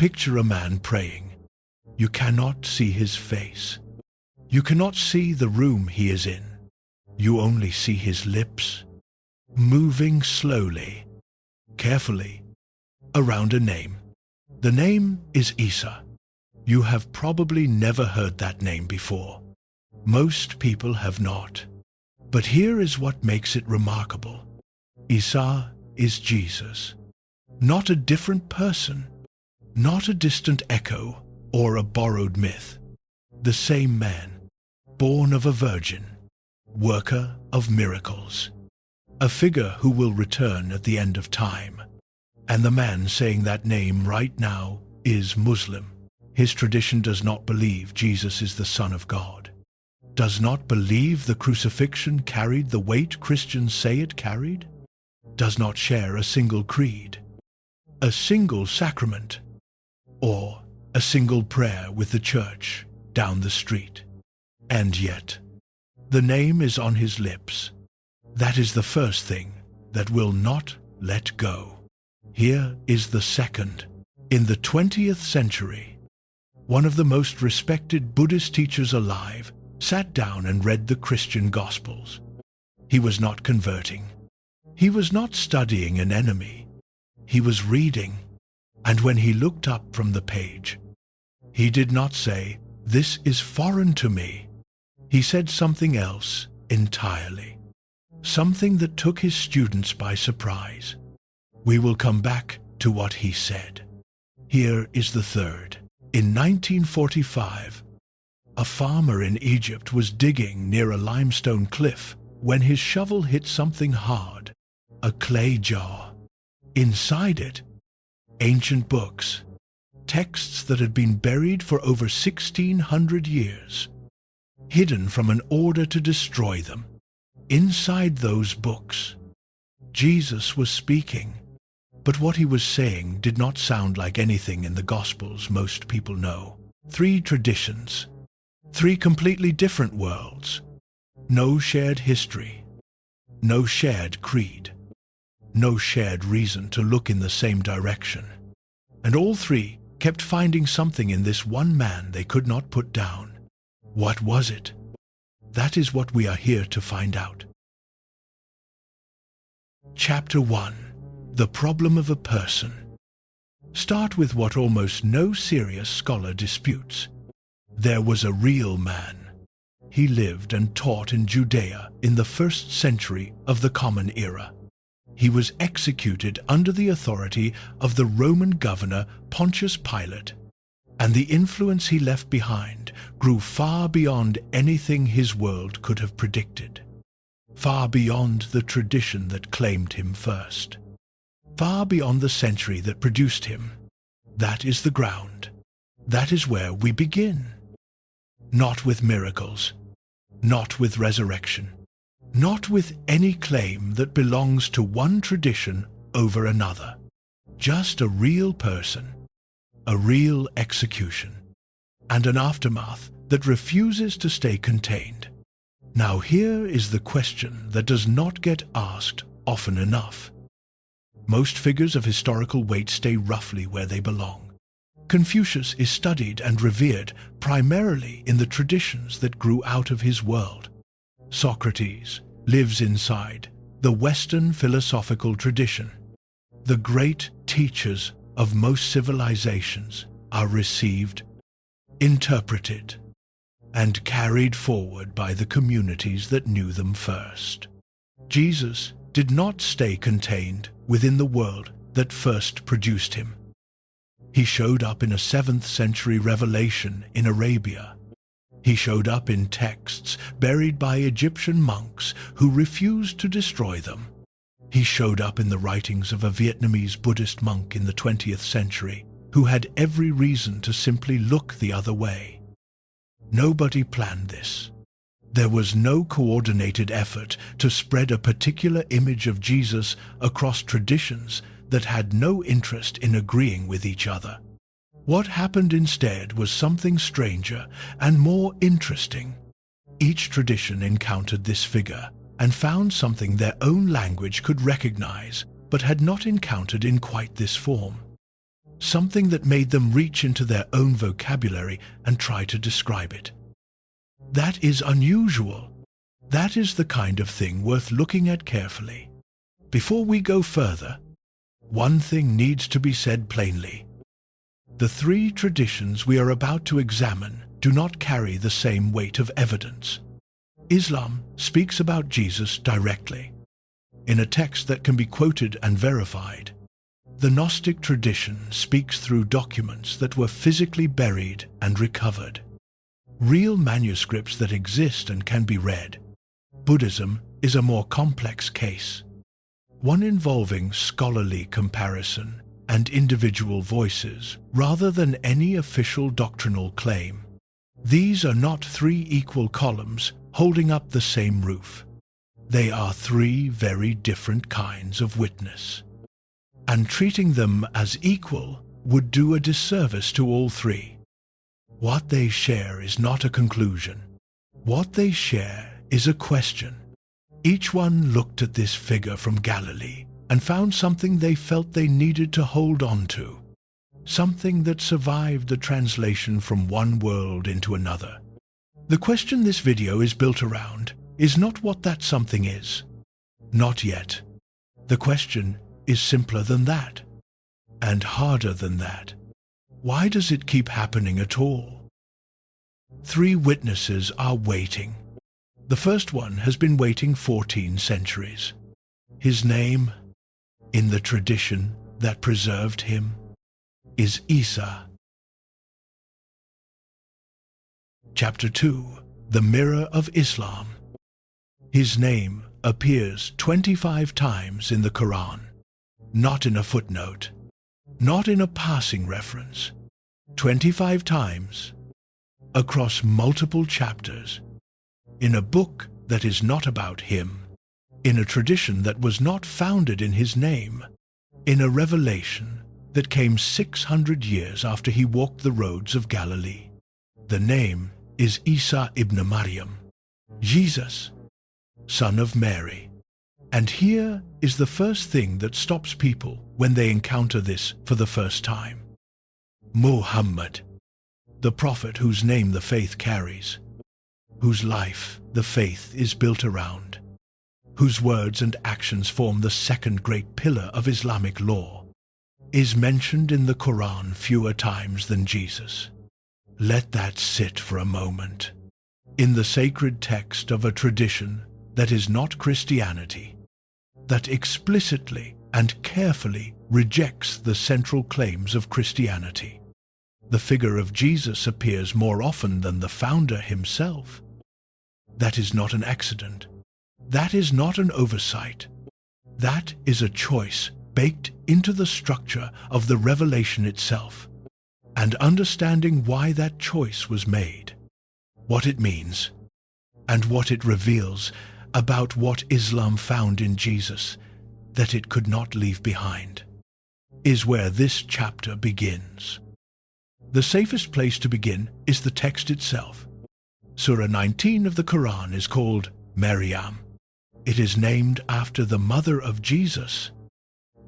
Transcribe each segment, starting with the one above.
Picture a man praying. You cannot see his face. You cannot see the room he is in. You only see his lips, moving slowly, carefully, around a name. The name is Isa. You have probably never heard that name before. Most people have not. But here is what makes it remarkable. Isa is Jesus. Not a different person, not a distant echo or a borrowed myth. The same man, born of a virgin, worker of miracles, a figure who will return at the end of time. And the man saying that name right now is Muslim. His tradition does not believe Jesus is the Son of God, does not believe the crucifixion carried the weight Christians say it carried, does not share a single creed, a single sacrament, or a single prayer with the church down the street. And yet, the name is on his lips. That is the first thing that will not let go. Here is the second. In the 20th century, one of the most respected Buddhist teachers alive sat down and read the Christian Gospels. He was not converting. He was not studying an enemy. He was reading. And when he looked up from the page, he did not say, "This is foreign to me." He said something else entirely. Something that took his students by surprise. We will come back to what he said. Here is the third. In 1945, a farmer in Egypt was digging near a limestone cliff when his shovel hit something hard, a clay jar. Inside it, ancient books, texts that had been buried for over 1,600 years, hidden from an order to destroy them. Inside those books, Jesus was speaking. But what he was saying did not sound like anything in the Gospels most people know. 3 traditions, 3 completely different worlds, no shared history, no shared creed, no shared reason to look in the same direction. And all 3 kept finding something in this one man they could not put down. What was it? That is what we are here to find out. Chapter 1. The problem of a person. Start with what almost no serious scholar disputes. There was a real man. He lived and taught in Judea in the 1st century of the Common Era. He was executed under the authority of the Roman governor Pontius Pilate, and the influence he left behind grew far beyond anything his world could have predicted, far beyond the tradition that claimed him first. Far beyond the century that produced him. That is the ground. That is where we begin. Not with miracles, not with resurrection, not with any claim that belongs to one tradition over another. Just a real person, a real execution, and an aftermath that refuses to stay contained. Now here is the question that does not get asked often enough. Most figures of historical weight stay roughly where they belong. Confucius is studied and revered primarily in the traditions that grew out of his world. Socrates lives inside the Western philosophical tradition. The great teachers of most civilizations are received, interpreted, and carried forward by the communities that knew them first. Jesus did not stay contained within the world that first produced him. He showed up in a 7th century revelation in Arabia. He showed up in texts buried by Egyptian monks who refused to destroy them. He showed up in the writings of a Vietnamese Buddhist monk in the 20th century who had every reason to simply look the other way. Nobody planned this. There was no coordinated effort to spread a particular image of Jesus across traditions that had no interest in agreeing with each other. What happened instead was something stranger and more interesting. Each tradition encountered this figure and found something their own language could recognize, but had not encountered in quite this form. something that made them reach into their own vocabulary and try to describe it. That is unusual. That is the kind of thing worth looking at carefully. Before we go further, one thing needs to be said plainly. The three traditions we are about to examine do not carry the same weight of evidence. Islam speaks about Jesus directly, in a text that can be quoted and verified. The Gnostic tradition speaks through documents that were physically buried and recovered, real manuscripts that exist and can be read. Buddhism is a more complex case, one involving scholarly comparison and individual voices rather than any official doctrinal claim. These are not three equal columns holding up the same roof. They are three very different kinds of witness, and treating them as equal would do a disservice to all three. What they share is not a conclusion. What they share is a question. Each one looked at this figure from Galilee and found something they felt they needed to hold on to, something that survived the translation from one world into another. The question this video is built around is not what that something is. Not yet. The question is simpler than that, and harder than that. Why does it keep happening at all? Three witnesses are waiting. The first one has been waiting 14 centuries. His name, in the tradition that preserved him, is Isa. Chapter 2. The Mirror of Islam. His name appears 25 times in the Quran, not in a footnote, not in a passing reference. 25 times, across multiple chapters, in a book that is not about him, in a tradition that was not founded in his name, in a revelation that came 600 years after he walked the roads of Galilee. The name is Isa ibn Maryam, Jesus, son of Mary. And here is the first thing that stops people when they encounter this for the first time. Muhammad, the prophet whose name the faith carries, whose life the faith is built around, whose words and actions form the second great pillar of Islamic law, is mentioned in the Quran fewer times than Jesus. Let that sit for a moment. In the sacred text of a tradition that is not Christianity, that explicitly and carefully rejects the central claims of Christianity, the figure of Jesus appears more often than the founder himself. That is not an accident. That is not an oversight. That is a choice baked into the structure of the revelation itself, and understanding why that choice was made, what it means, and what it reveals about what Islam found in Jesus that it could not leave behind, is where this chapter begins. The safest place to begin is the text itself. Surah 19 of the Quran is called Maryam. It is named after the mother of Jesus,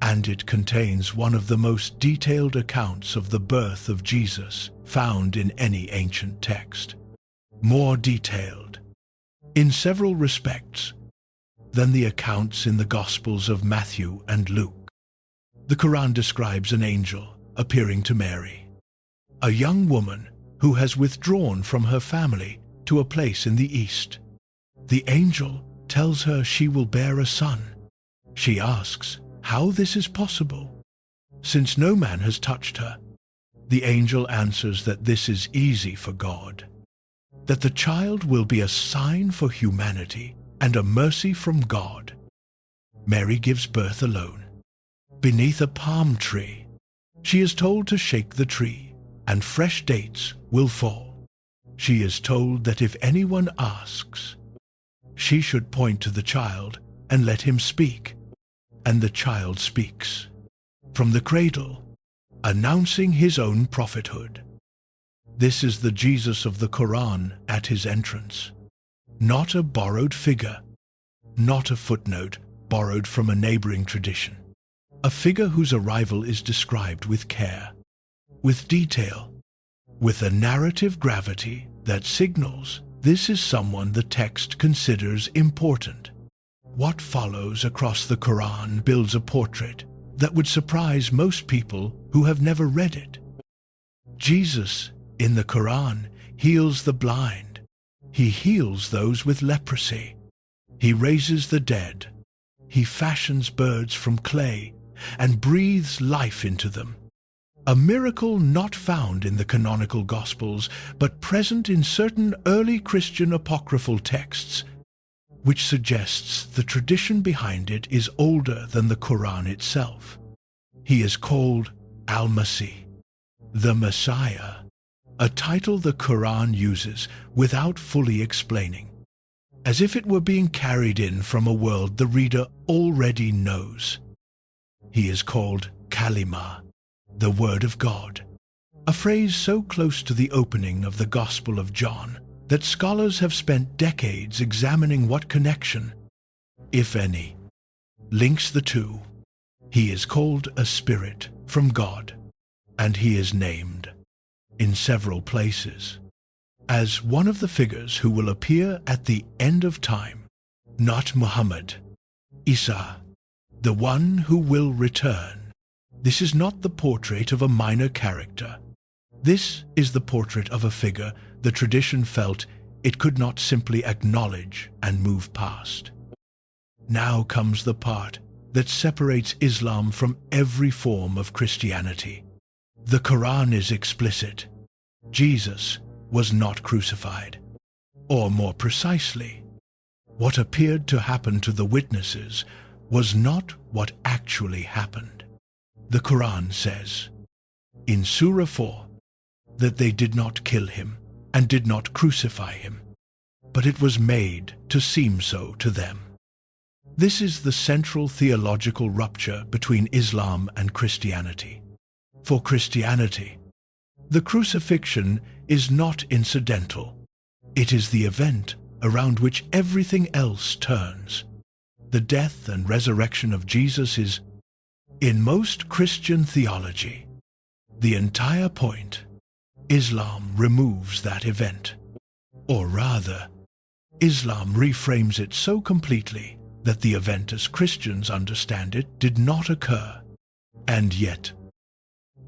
and it contains one of the most detailed accounts of the birth of Jesus found in any ancient text. More detailed, in several respects, than the accounts in the Gospels of Matthew and Luke. The Quran describes an angel appearing to Mary, a young woman who has withdrawn from her family to a place in the east. The angel tells her she will bear a son. She asks how this is possible, since no man has touched her. The angel answers that this is easy for God, that the child will be a sign for humanity and a mercy from God. Mary gives birth alone, beneath a palm tree. She is told to shake the tree, and fresh dates will fall. She is told that if anyone asks, she should point to the child and let him speak. And the child speaks from the cradle, announcing his own prophethood. This is the Jesus of the Quran at his entrance. Not a borrowed figure, not a footnote borrowed from a neighboring tradition. A figure whose arrival is described with care, with detail, with a narrative gravity that signals this is someone the text considers important. What follows across the Quran builds a portrait that would surprise most people who have never read it. Jesus, in the Quran, heals the blind. He heals those with leprosy. He raises the dead. He fashions birds from clay and breathes life into them. A miracle not found in the canonical Gospels, but present in certain early Christian apocryphal texts, which suggests the tradition behind it is older than the Quran itself. He is called Al-Masih, the Messiah, a title the Quran uses without fully explaining, as if it were being carried in from a world the reader already knows. He is called Kalima, the Word of God, a phrase so close to the opening of the Gospel of John that scholars have spent decades examining what connection, if any, links the two. He is called a spirit from God, and he is named, in several places, as one of the figures who will appear at the end of time, not Muhammad, Isa, the one who will return. This is not the portrait of a minor character. This is the portrait of a figure the tradition felt it could not simply acknowledge and move past. Now comes the part that separates Islam from every form of Christianity. The Quran is explicit. Jesus was not crucified. Or more precisely, what appeared to happen to the witnesses was not what actually happened. The Quran says, in Surah 4, that they did not kill him and did not crucify him, but it was made to seem so to them. This is the central theological rupture between Islam and Christianity. For Christianity, the crucifixion is not incidental. It is the event around which everything else turns. The death and resurrection of Jesus is, in most Christian theology, the entire point. Islam removes that event. Or rather, Islam reframes it so completely that the event as Christians understand it did not occur. And yet,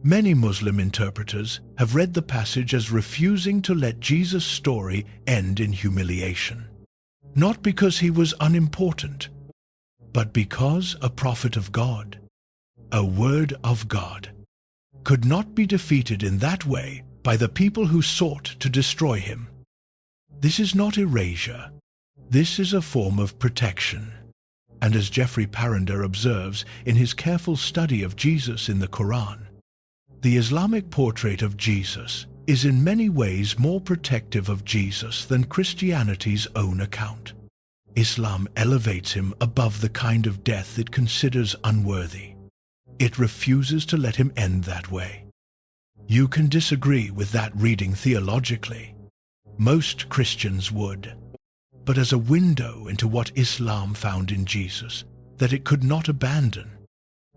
many Muslim interpreters have read the passage as refusing to let Jesus' story end in humiliation. Not because he was unimportant, but because a prophet of God, a word of God, could not be defeated in that way by the people who sought to destroy him. This is not erasure. This is a form of protection. And as Jeffrey Parender observes in his careful study of Jesus in the Quran, the Islamic portrait of Jesus is in many ways more protective of Jesus than Christianity's own account. Islam elevates him above the kind of death it considers unworthy. It refuses to let him end that way. You can disagree with that reading theologically. Most Christians would. But as a window into what Islam found in Jesus that it could not abandon,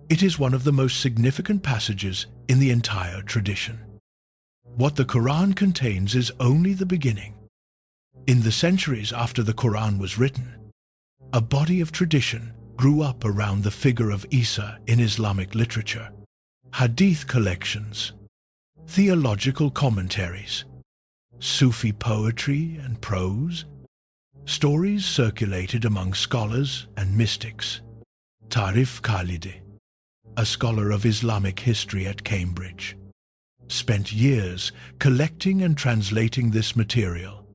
it is one of the most significant passages in the entire tradition. What the Quran contains is only the beginning. In the centuries after the Quran was written, a body of tradition grew up around the figure of Isa in Islamic literature. Hadith collections, theological commentaries, Sufi poetry and prose, stories circulated among scholars and mystics. Tarif Khalidi, a scholar of Islamic history at Cambridge, spent years collecting and translating this material.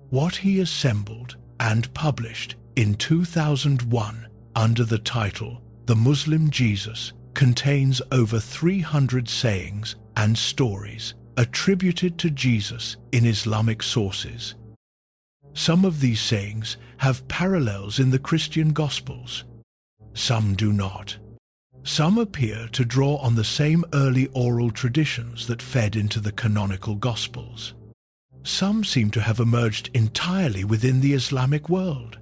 What he assembled and published in 2001 under the title The Muslim Jesus contains over 300 sayings and stories attributed to Jesus in Islamic sources. Some of these sayings have parallels in the Christian Gospels. Some do not. Some appear to draw on the same early oral traditions that fed into the canonical Gospels. Some seem to have emerged entirely within the Islamic world,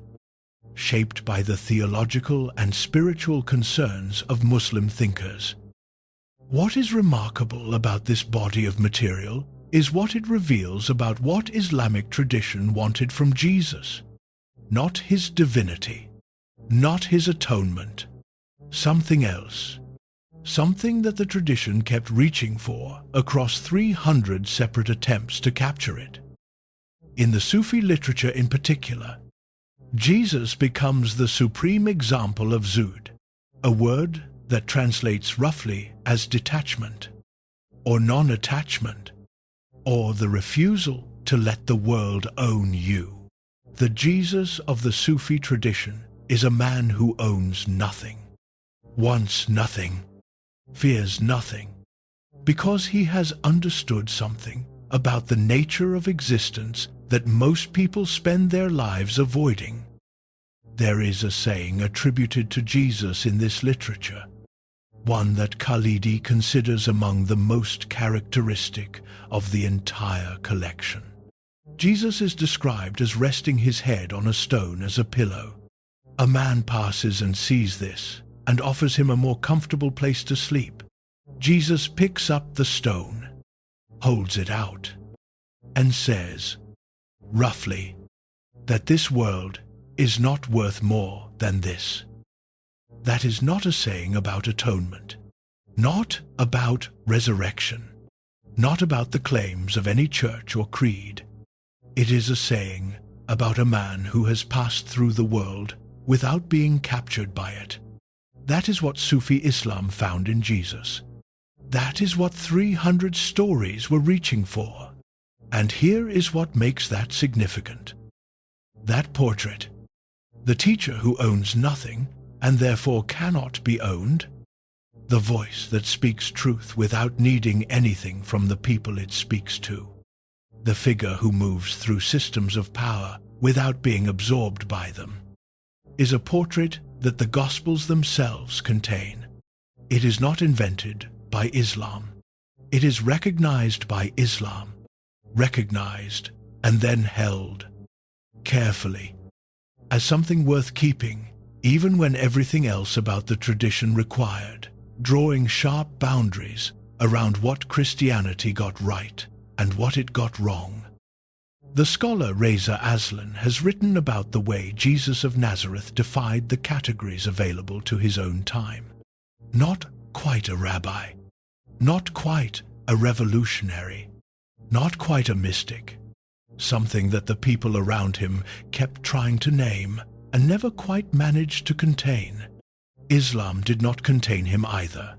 shaped by the theological and spiritual concerns of Muslim thinkers. What is remarkable about this body of material is what it reveals about what Islamic tradition wanted from Jesus. Not his divinity, not his atonement, something else. Something that the tradition kept reaching for across 300 separate attempts to capture it. In the Sufi literature in particular, Jesus becomes the supreme example of zuhd, a word that translates roughly as detachment, or non-attachment, or the refusal to let the world own you. The Jesus of the Sufi tradition is a man who owns nothing, wants nothing, fears nothing, because he has understood something about the nature of existence that most people spend their lives avoiding. There is a saying attributed to Jesus in this literature, one that Khalidi considers among the most characteristic of the entire collection. Jesus is described as resting his head on a stone as a pillow. A man passes and sees this, and offers him a more comfortable place to sleep. Jesus picks up the stone, holds it out, and says, roughly, that this world is not worth more than this. That is not a saying about atonement, not about resurrection, not about the claims of any church or creed. It is a saying about a man who has passed through the world without being captured by it. That is what Sufi Islam found in Jesus. That is what 300 stories were reaching for. And here is what makes that significant. That portrait, the teacher who owns nothing and therefore cannot be owned, the voice that speaks truth without needing anything from the people it speaks to, the figure who moves through systems of power without being absorbed by them, is a portrait that the Gospels themselves contain. It is not invented by Islam. It is recognized by Islam, recognized and then held carefully as something worth keeping, even when everything else about the tradition required drawing sharp boundaries around what Christianity got right and what it got wrong. The scholar Reza Aslan has written about the way Jesus of Nazareth defied the categories available to his own time. Not quite a rabbi, not quite a revolutionary, not quite a mystic, something that the people around him kept trying to name and never quite managed to contain. Islam did not contain him either.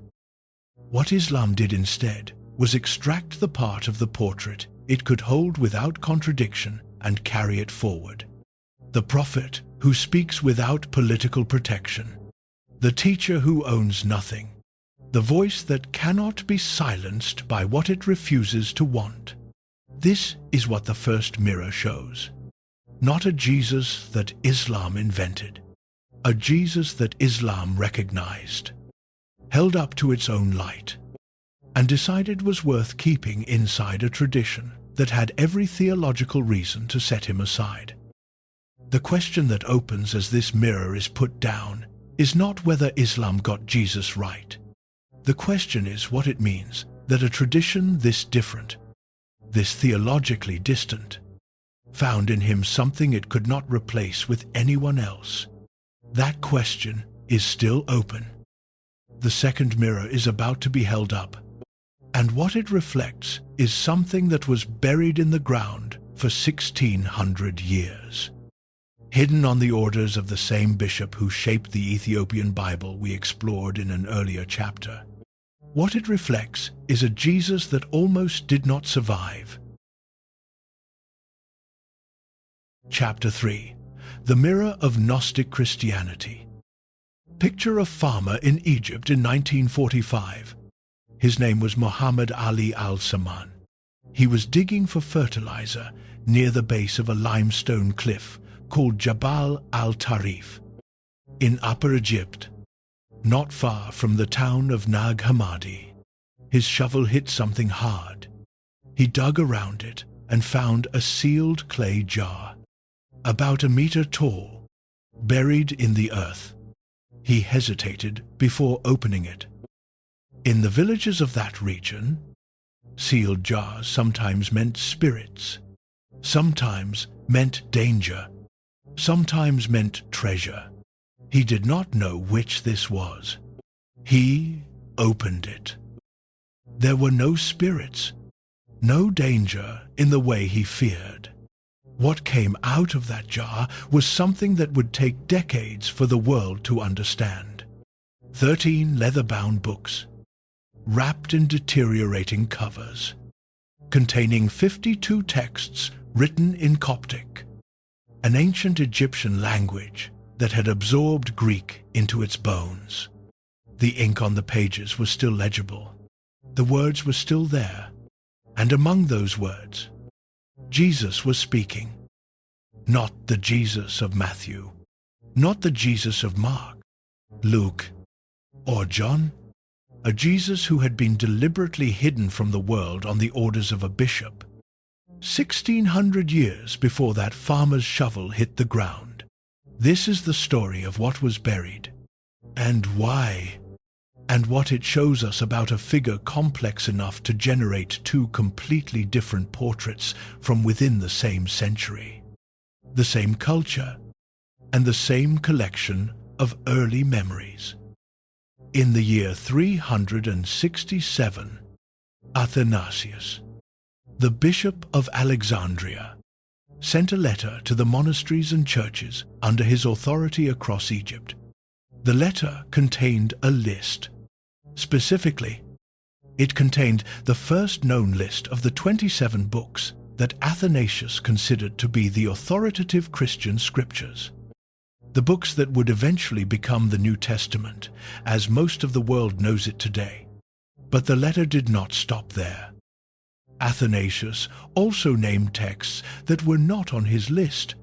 What Islam did instead was extract the part of the portrait it could hold without contradiction and carry it forward. The prophet who speaks without political protection, the teacher who owns nothing, the voice that cannot be silenced by what it refuses to want. This is what the first mirror shows. Not a Jesus that Islam invented, a Jesus that Islam recognized, held up to its own light, and decided was worth keeping inside a tradition that had every theological reason to set him aside. The question that opens as this mirror is put down is not whether Islam got Jesus right. The question is what it means that a tradition this different, this theologically distant, found in him something it could not replace with anyone else. That question is still open. The second mirror is about to be held up, and what it reflects is something that was buried in the ground for 1600 years. Hidden on the orders of the same bishop who shaped the Ethiopian Bible we explored in an earlier chapter. What it reflects is a Jesus that almost did not survive. Chapter 3. The Mirror of Gnostic Christianity. Picture a farmer in Egypt in 1945. His name was Muhammad Ali al-Saman. He was digging for fertilizer near the base of a limestone cliff called Jabal al-Tarif in Upper Egypt, not far from the town of Nag Hammadi. His shovel hit something hard. He dug around it and found a sealed clay jar, about a meter tall, buried in the earth. He hesitated before opening it. In the villages of that region, sealed jars sometimes meant spirits, sometimes meant danger, sometimes meant treasure. He did not know which this was. He opened it. There were no spirits, no danger in the way he feared. What came out of that jar was something that would take decades for the world to understand. 13 leather-bound books, wrapped in deteriorating covers, containing 52 texts written in Coptic, an ancient Egyptian language that had absorbed Greek into its bones. The ink on the pages was still legible. The words were still there, and among those words, Jesus was speaking. Not the Jesus of Matthew, not the Jesus of Mark, Luke, or John, a Jesus who had been deliberately hidden from the world on the orders of a bishop, 1600 years before that farmer's shovel hit the ground. This is the story of what was buried, and why, and what it shows us about a figure complex enough to generate two completely different portraits from within the same century, the same culture, and the same collection of early memories. In the year 367, Athanasius, the Bishop of Alexandria, sent a letter to the monasteries and churches under his authority across Egypt. The letter contained a list. Specifically, it contained the first known list of the 27 books that Athanasius considered to be the authoritative Christian scriptures. The books that would eventually become the New Testament, as most of the world knows it today. But the letter did not stop there. Athanasius also named texts that were not on his list,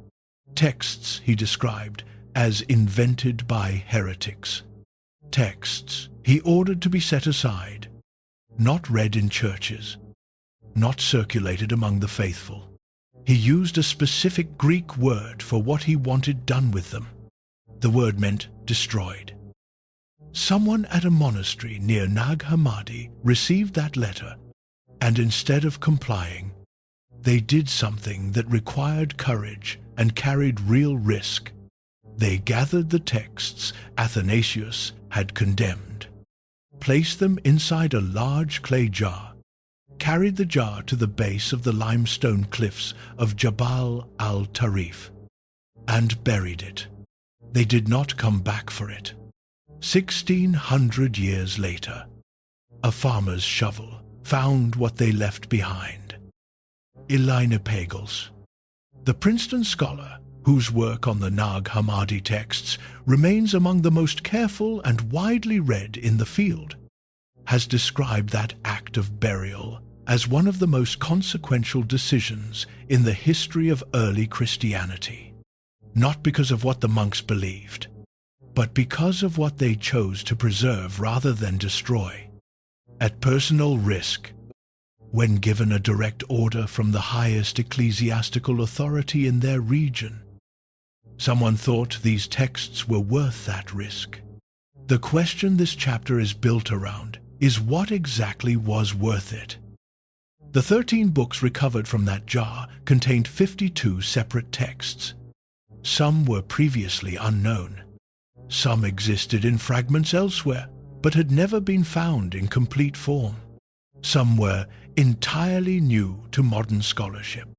texts he described as invented by heretics. Texts he ordered to be set aside, not read in churches, not circulated among the faithful. He used a specific Greek word for what he wanted done with them. The word meant destroyed. Someone at a monastery near Nag Hammadi received that letter, and instead of complying, they did something that required courage and carried real risk. They gathered the texts Athanasius had condemned, placed them inside a large clay jar, carried the jar to the base of the limestone cliffs of Jabal al-Tarif, and buried it. They did not come back for it. 1600 years later, a farmer's shovel found what they left behind. Elina Pagels, the Princeton scholar whose work on the Nag Hammadi texts remains among the most careful and widely read in the field, has described that act of burial as one of the most consequential decisions in the history of early Christianity, not because of what the monks believed, but because of what they chose to preserve rather than destroy, at personal risk, when given a direct order from the highest ecclesiastical authority in their region. Someone thought these texts were worth that risk. The question this chapter is built around is what exactly was worth it. The 13 books recovered from that jar contained 52 separate texts. Some were previously unknown. Some existed in fragments elsewhere, but had never been found in complete form. Some were entirely new to modern scholarship.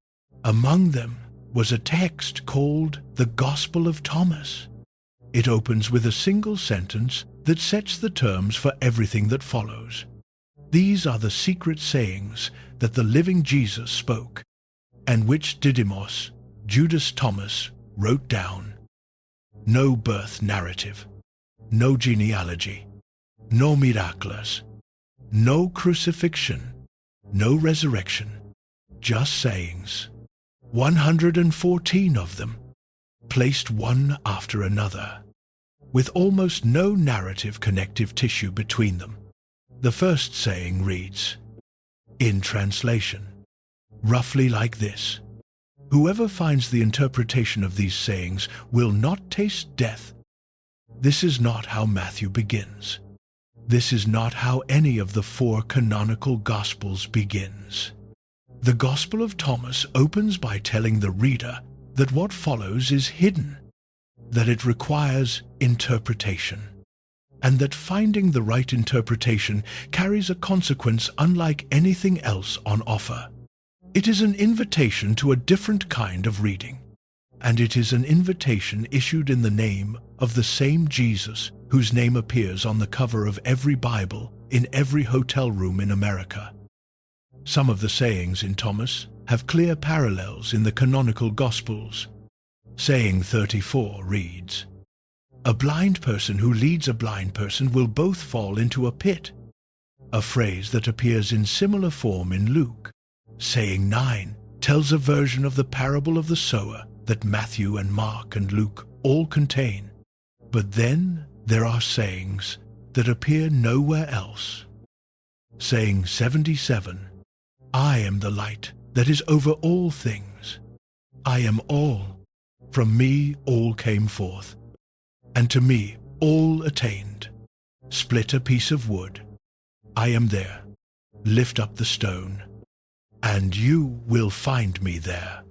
Among them was a text called the Gospel of Thomas. It opens with a single sentence that sets the terms for everything that follows. These are the secret sayings that the living Jesus spoke, and which Didymos, Judas Thomas, wrote down. No birth narrative, no genealogy, no miracles, no crucifixion, no resurrection, just sayings. 114 of them, placed one after another, with almost no narrative connective tissue between them. The first saying reads, in translation, roughly like this: whoever finds the interpretation of these sayings will not taste death. This is not how Matthew begins. This is not how any of the 4 canonical Gospels begins. The Gospel of Thomas opens by telling the reader that what follows is hidden, that it requires interpretation, and that finding the right interpretation carries a consequence unlike anything else on offer. It is an invitation to a different kind of reading, and it is an invitation issued in the name of the same Jesus whose name appears on the cover of every Bible in every hotel room in America. Some of the sayings in Thomas have clear parallels in the canonical Gospels. Saying 34 reads, "A blind person who leads a blind person will both fall into a pit," a phrase that appears in similar form in Luke. Saying 9 tells a version of the parable of the sower that Matthew and Mark and Luke all contain. But then there are sayings that appear nowhere else. Saying 77, "I am the light that is over all things. I am all. From me all came forth, and to me all attained. Split a piece of wood. I am there. Lift up the stone, and you will find me there."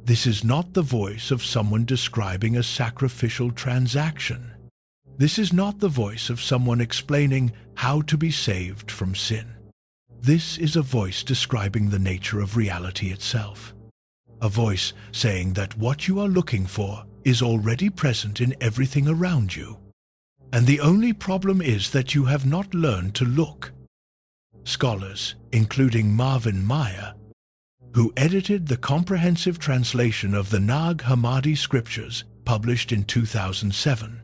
This is not the voice of someone describing a sacrificial transaction. This is not the voice of someone explaining how to be saved from sin. This is a voice describing the nature of reality itself. A voice saying that what you are looking for is already present in everything around you, and the only problem is that you have not learned to look. Scholars, including Marvin Meyer, who edited the comprehensive translation of the Nag Hammadi scriptures published in 2007,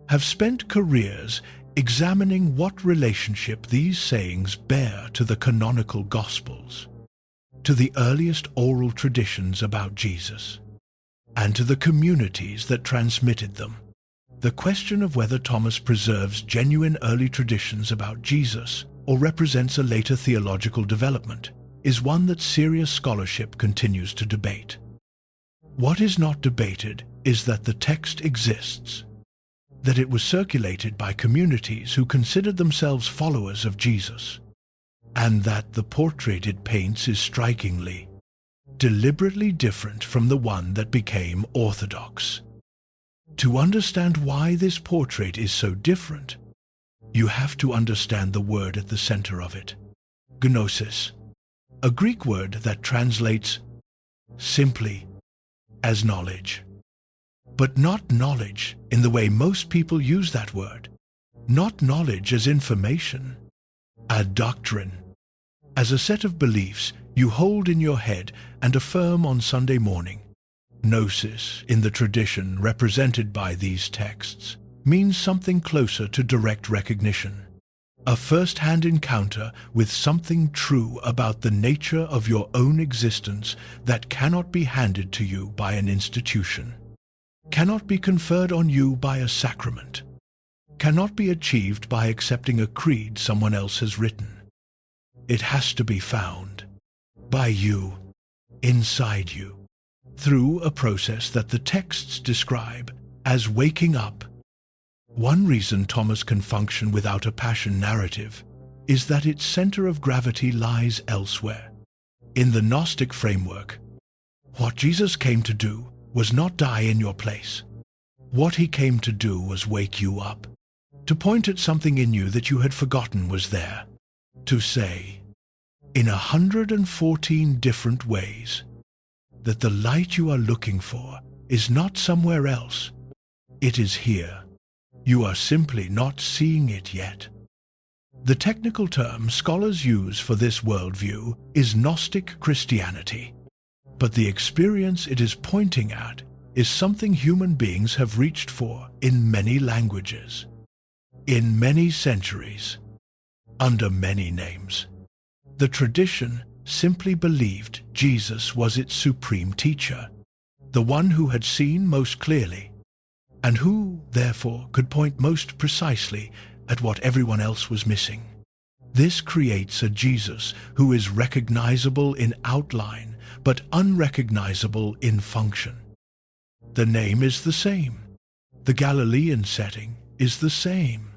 have spent careers examining what relationship these sayings bear to the canonical Gospels, to the earliest oral traditions about Jesus, and to the communities that transmitted them. The question of whether Thomas preserves genuine early traditions about Jesus or represents a later theological development is one that serious scholarship continues to debate. What is not debated is that the text exists, that it was circulated by communities who considered themselves followers of Jesus, and that the portrait it paints is strikingly, deliberately different from the one that became orthodox. To understand why this portrait is so different, you have to understand the word at the center of it, gnosis, a Greek word that translates simply as knowledge. But not knowledge in the way most people use that word, not knowledge as information, a doctrine, as a set of beliefs you hold in your head and affirm on Sunday morning. Gnosis, in the tradition represented by these texts, means something closer to direct recognition, a first-hand encounter with something true about the nature of your own existence that cannot be handed to you by an institution, cannot be conferred on you by a sacrament, cannot be achieved by accepting a creed someone else has written. It has to be found by you, inside you, through a process that the texts describe as waking up. One reason Thomas can function without a passion narrative is that its center of gravity lies elsewhere. In the Gnostic framework, what Jesus came to do was not die in your place. What he came to do was wake you up, to point at something in you that you had forgotten was there, to say, in 114 different ways, that the light you are looking for is not somewhere else. It is here. You are simply not seeing it yet. The technical term scholars use for this worldview is Gnostic Christianity, but the experience it is pointing at is something human beings have reached for in many languages, in many centuries, under many names. The tradition simply believed Jesus was its supreme teacher, the one who had seen most clearly, and who, therefore, could point most precisely at what everyone else was missing. This creates a Jesus who is recognizable in outline, but unrecognizable in function. The name is the same. The Galilean setting is the same.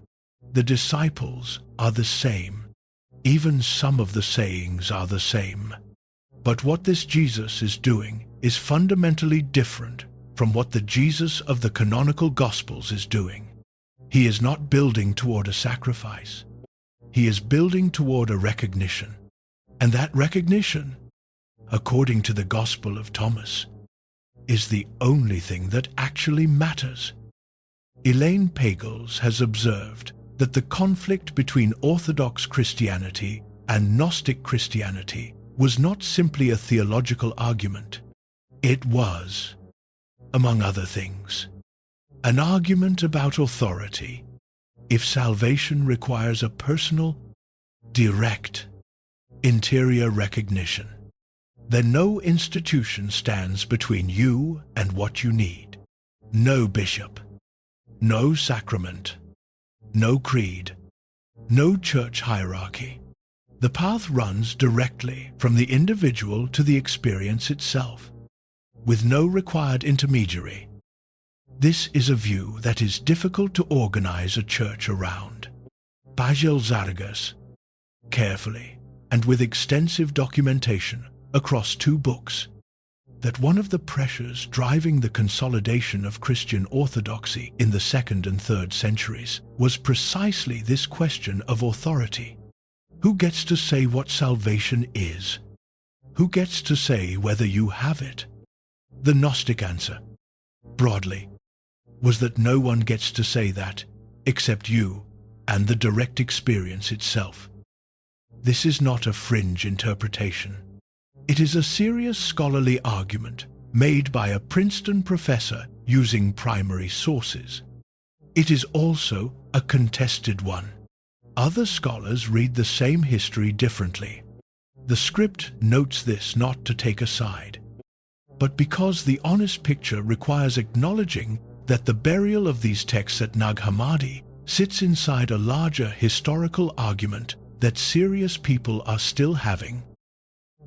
The disciples are the same. Even some of the sayings are the same. But what this Jesus is doing is fundamentally different from what the Jesus of the canonical Gospels is doing. He is not building toward a sacrifice. He is building toward a recognition. And that recognition, according to the Gospel of Thomas, is the only thing that actually matters. Elaine Pagels has observed that the conflict between Orthodox Christianity and Gnostic Christianity was not simply a theological argument. It was, among other things, an argument about authority. If salvation requires a personal, direct, interior recognition, then no institution stands between you and what you need. No bishop, no sacrament, no creed, no church hierarchy. The path runs directly from the individual to the experience itself, with no required intermediary. This is a view that is difficult to organize a church around. Pagel Zargas, carefully and with extensive documentation across 2 books, that one of the pressures driving the consolidation of Christian orthodoxy in the 2nd and 3rd centuries was precisely this question of authority. Who gets to say what salvation is? Who gets to say whether you have it? The Gnostic answer, broadly, was that no one gets to say that except you and the direct experience itself. This is not a fringe interpretation. It is a serious scholarly argument made by a Princeton professor using primary sources. It is also a contested one. Other scholars read the same history differently. The script notes this not to take a side, but because the honest picture requires acknowledging that the burial of these texts at Nag Hammadi sits inside a larger historical argument that serious people are still having.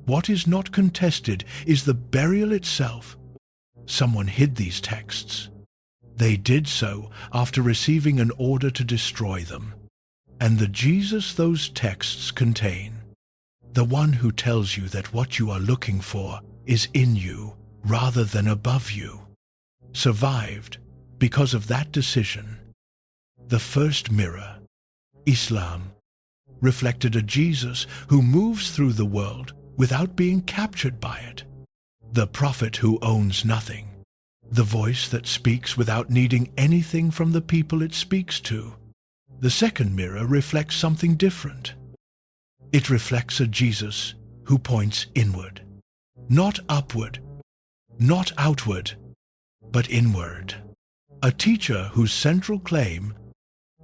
What is not contested is the burial itself. Someone hid these texts. They did so after receiving an order to destroy them. And the Jesus those texts contain, the one who tells you that what you are looking for is in you rather than above you, survived because of that decision. The first mirror, Islam, reflected a Jesus who moves through the world without being captured by it, the prophet who owns nothing, the voice that speaks without needing anything from the people it speaks to. The second mirror reflects something different. It reflects a Jesus who points inward, not upward, not outward, but inward. A teacher whose central claim,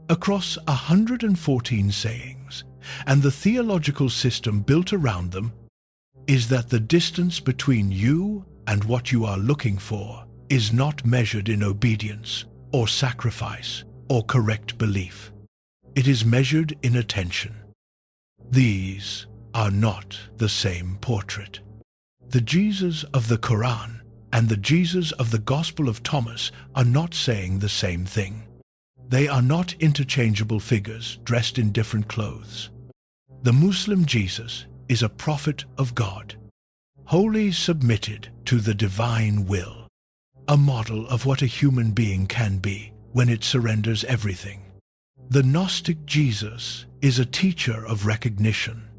across 114 sayings, and the theological system built around them, is that the distance between you and what you are looking for is not measured in obedience or sacrifice or correct belief. It is measured in attention. These are not the same portrait. The Jesus of the Quran and the Jesus of the Gospel of Thomas are not saying the same thing. They are not interchangeable figures dressed in different clothes. The Muslim Jesus is a prophet of God, wholly submitted to the divine will, a model of what a human being can be when it surrenders everything. The Gnostic Jesus is a teacher of recognition,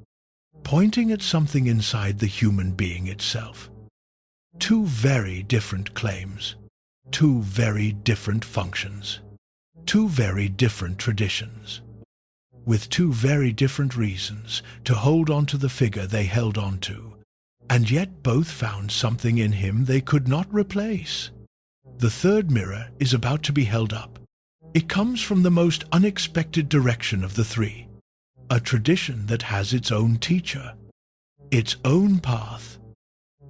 pointing at something inside the human being itself. 2 very different claims, 2 very different functions, 2 very different traditions, with 2 very different reasons to hold on to the figure they held on to, and yet both found something in him they could not replace. The third mirror is about to be held up. It comes from the most unexpected direction of the 3, a tradition that has its own teacher, its own path,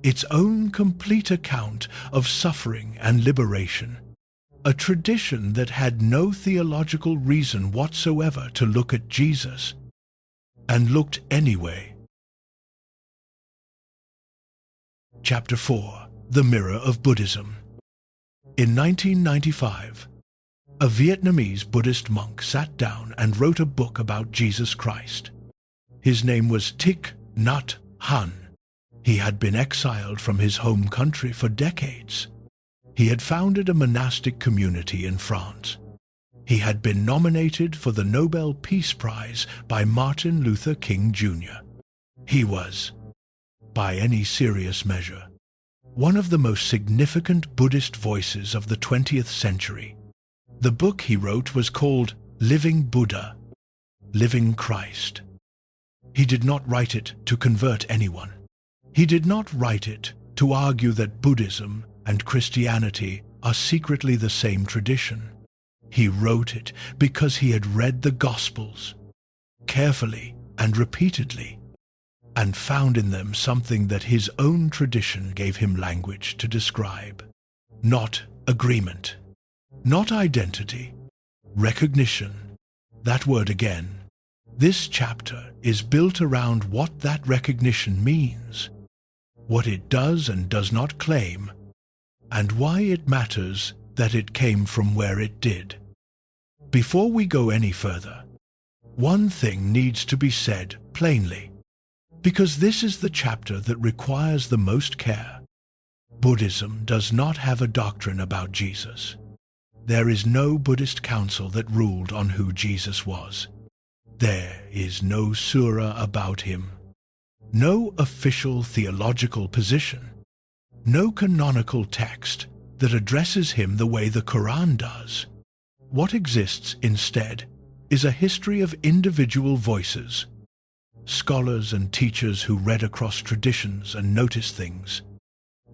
its own complete account of suffering and liberation, a tradition that had no theological reason whatsoever to look at Jesus, and looked anyway. Chapter 4. The Mirror of Buddhism. In 1995, A Vietnamese Buddhist monk sat down and wrote a book about Jesus Christ. His name was Thich Nhat Hanh. He had been exiled from his home country for decades. He had founded a monastic community in France. He had been nominated for the Nobel Peace Prize by Martin Luther King Jr. He was, by any serious measure, one of the most significant Buddhist voices of the 20th century. The book he wrote was called Living Buddha, Living Christ. He did not write it to convert anyone. He did not write it to argue that Buddhism and Christianity are secretly the same tradition. He wrote it because he had read the Gospels carefully and repeatedly, and found in them something that his own tradition gave him language to describe. Not agreement, not identity, recognition. That word again. This chapter is built around what that recognition means, what it does and does not claim, and why it matters that it came from where it did. Before we go any further, one thing needs to be said plainly, because this is the chapter that requires the most care. Buddhism does not have a doctrine about Jesus. There is no Buddhist council that ruled on who Jesus was. There is no surah about him, no official theological position, no canonical text that addresses him the way the Quran does. What exists instead is a history of individual voices, scholars and teachers who read across traditions and noticed things,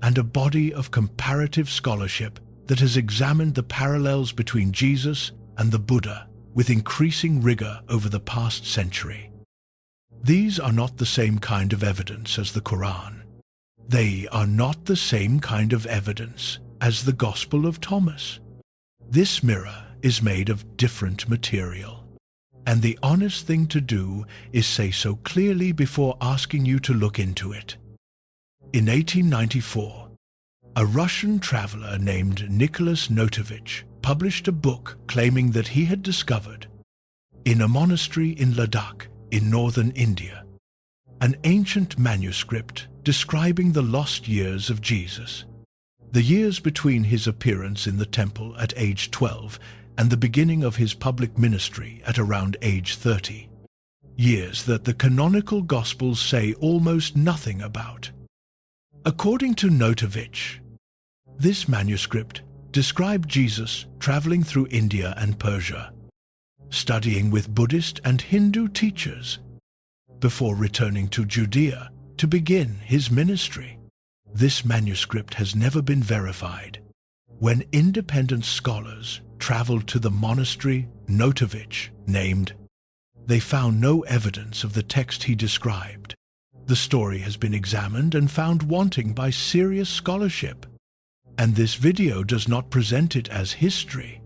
and a body of comparative scholarship that has examined the parallels between Jesus and the Buddha with increasing rigor over the past century. These are not the same kind of evidence as the Quran. They are not the same kind of evidence as the Gospel of Thomas. This mirror is made of different material, and the honest thing to do is say so clearly before asking you to look into it. In 1894, a Russian traveler named Nicholas Notovich published a book claiming that he had discovered, in a monastery in Ladakh in northern India, an ancient manuscript describing the lost years of Jesus, the years between his appearance in the temple at age 12 and the beginning of his public ministry at around age 30, years that the canonical Gospels say almost nothing about. According to Notovich, this manuscript described Jesus traveling through India and Persia, studying with Buddhist and Hindu teachers, before returning to Judea to begin his ministry. This manuscript has never been verified. When independent scholars traveled to the monastery Notovich named, they found no evidence of the text he described. The story has been examined and found wanting by serious scholarship, and this video does not present it as history.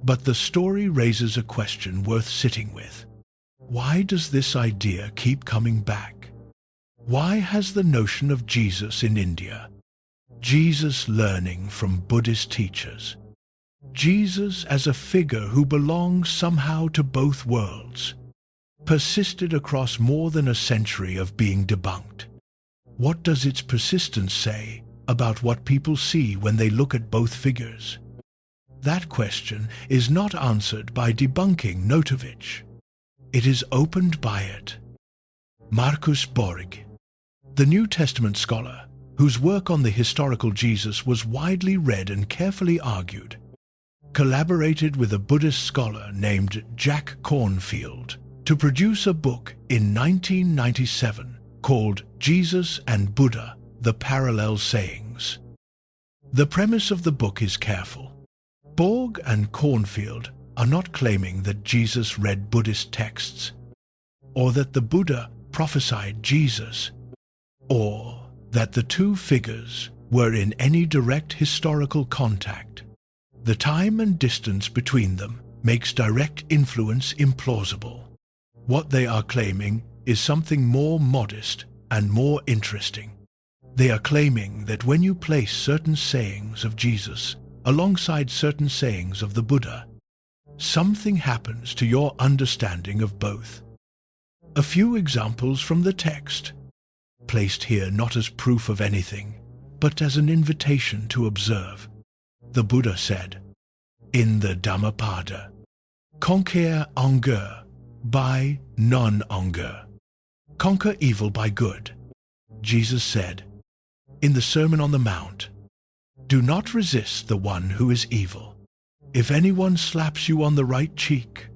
But the story raises a question worth sitting with. Why does this idea keep coming back? Why has the notion of Jesus in India, Jesus learning from Buddhist teachers, Jesus as a figure who belongs somehow to both worlds, persisted across more than a century of being debunked? What does its persistence say about what people see when they look at both figures? That question is not answered by debunking Notovich. It is opened by it. Marcus Borg, the New Testament scholar, whose work on the historical Jesus was widely read and carefully argued, collaborated with a Buddhist scholar named Jack Cornfield to produce a book in 1997 called Jesus and Buddha, The Parallel Sayings. The premise of the book is careful. Borg and Cornfield are not claiming that Jesus read Buddhist texts, or that the Buddha prophesied Jesus, or that the two figures were in any direct historical contact. The time and distance between them makes direct influence implausible. What they are claiming is something more modest and more interesting. They are claiming that when you place certain sayings of Jesus alongside certain sayings of the Buddha, something happens to your understanding of both. A few examples from the text, placed here not as proof of anything, but as an invitation to observe. The Buddha said, in the Dhammapada, conquer anger by non-anger. Conquer evil by good. Jesus said, in the Sermon on the Mount, do not resist the one who is evil. If anyone slaps you on the right cheek,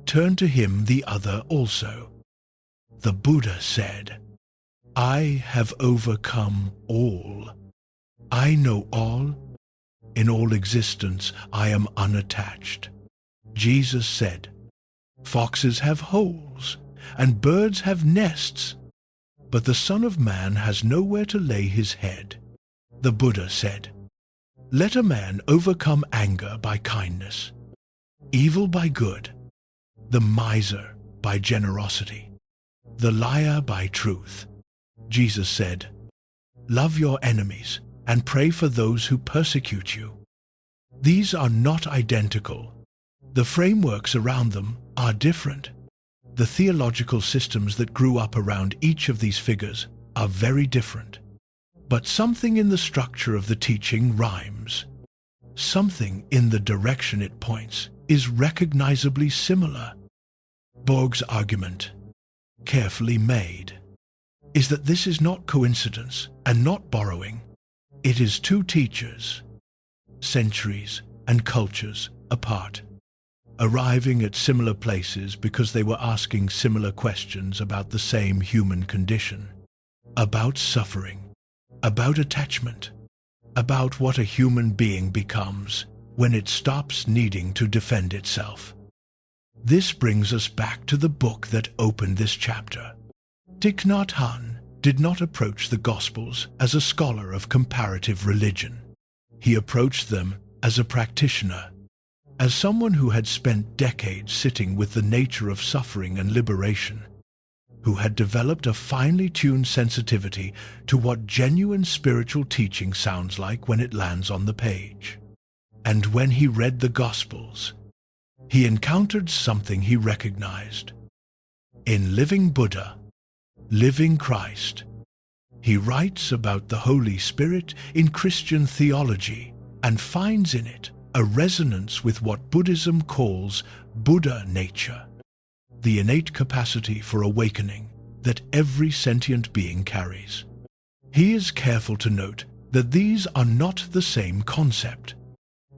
turn to him the other also. The Buddha said, I have overcome all. I know all. In all existence I am unattached. Jesus said, foxes have holes, and birds have nests, but the Son of Man has nowhere to lay his head. The Buddha said, let a man overcome anger by kindness, evil by good, the miser by generosity, the liar by truth. Jesus said, love your enemies and pray for those who persecute you. These are not identical. The frameworks around them are different. The theological systems that grew up around each of these figures are very different. But something in the structure of the teaching rhymes. Something in the direction it points is recognizably similar. Borg's argument, carefully made, is that this is not coincidence and not borrowing. It is two teachers, centuries and cultures apart, arriving at similar places because they were asking similar questions about the same human condition, about suffering, about attachment, about what a human being becomes when it stops needing to defend itself. This brings us back to the book that opened this chapter. Thich Nhat Hanh did not approach the Gospels as a scholar of comparative religion. He approached them as a practitioner, as someone who had spent decades sitting with the nature of suffering and liberation, who had developed a finely tuned sensitivity to what genuine spiritual teaching sounds like when it lands on the page. And when he read the Gospels, he encountered something he recognized. In Living Buddha, Living Christ, he writes about the Holy Spirit in Christian theology and finds in it a resonance with what Buddhism calls Buddha nature, the innate capacity for awakening that every sentient being carries. He is careful to note that these are not the same concept.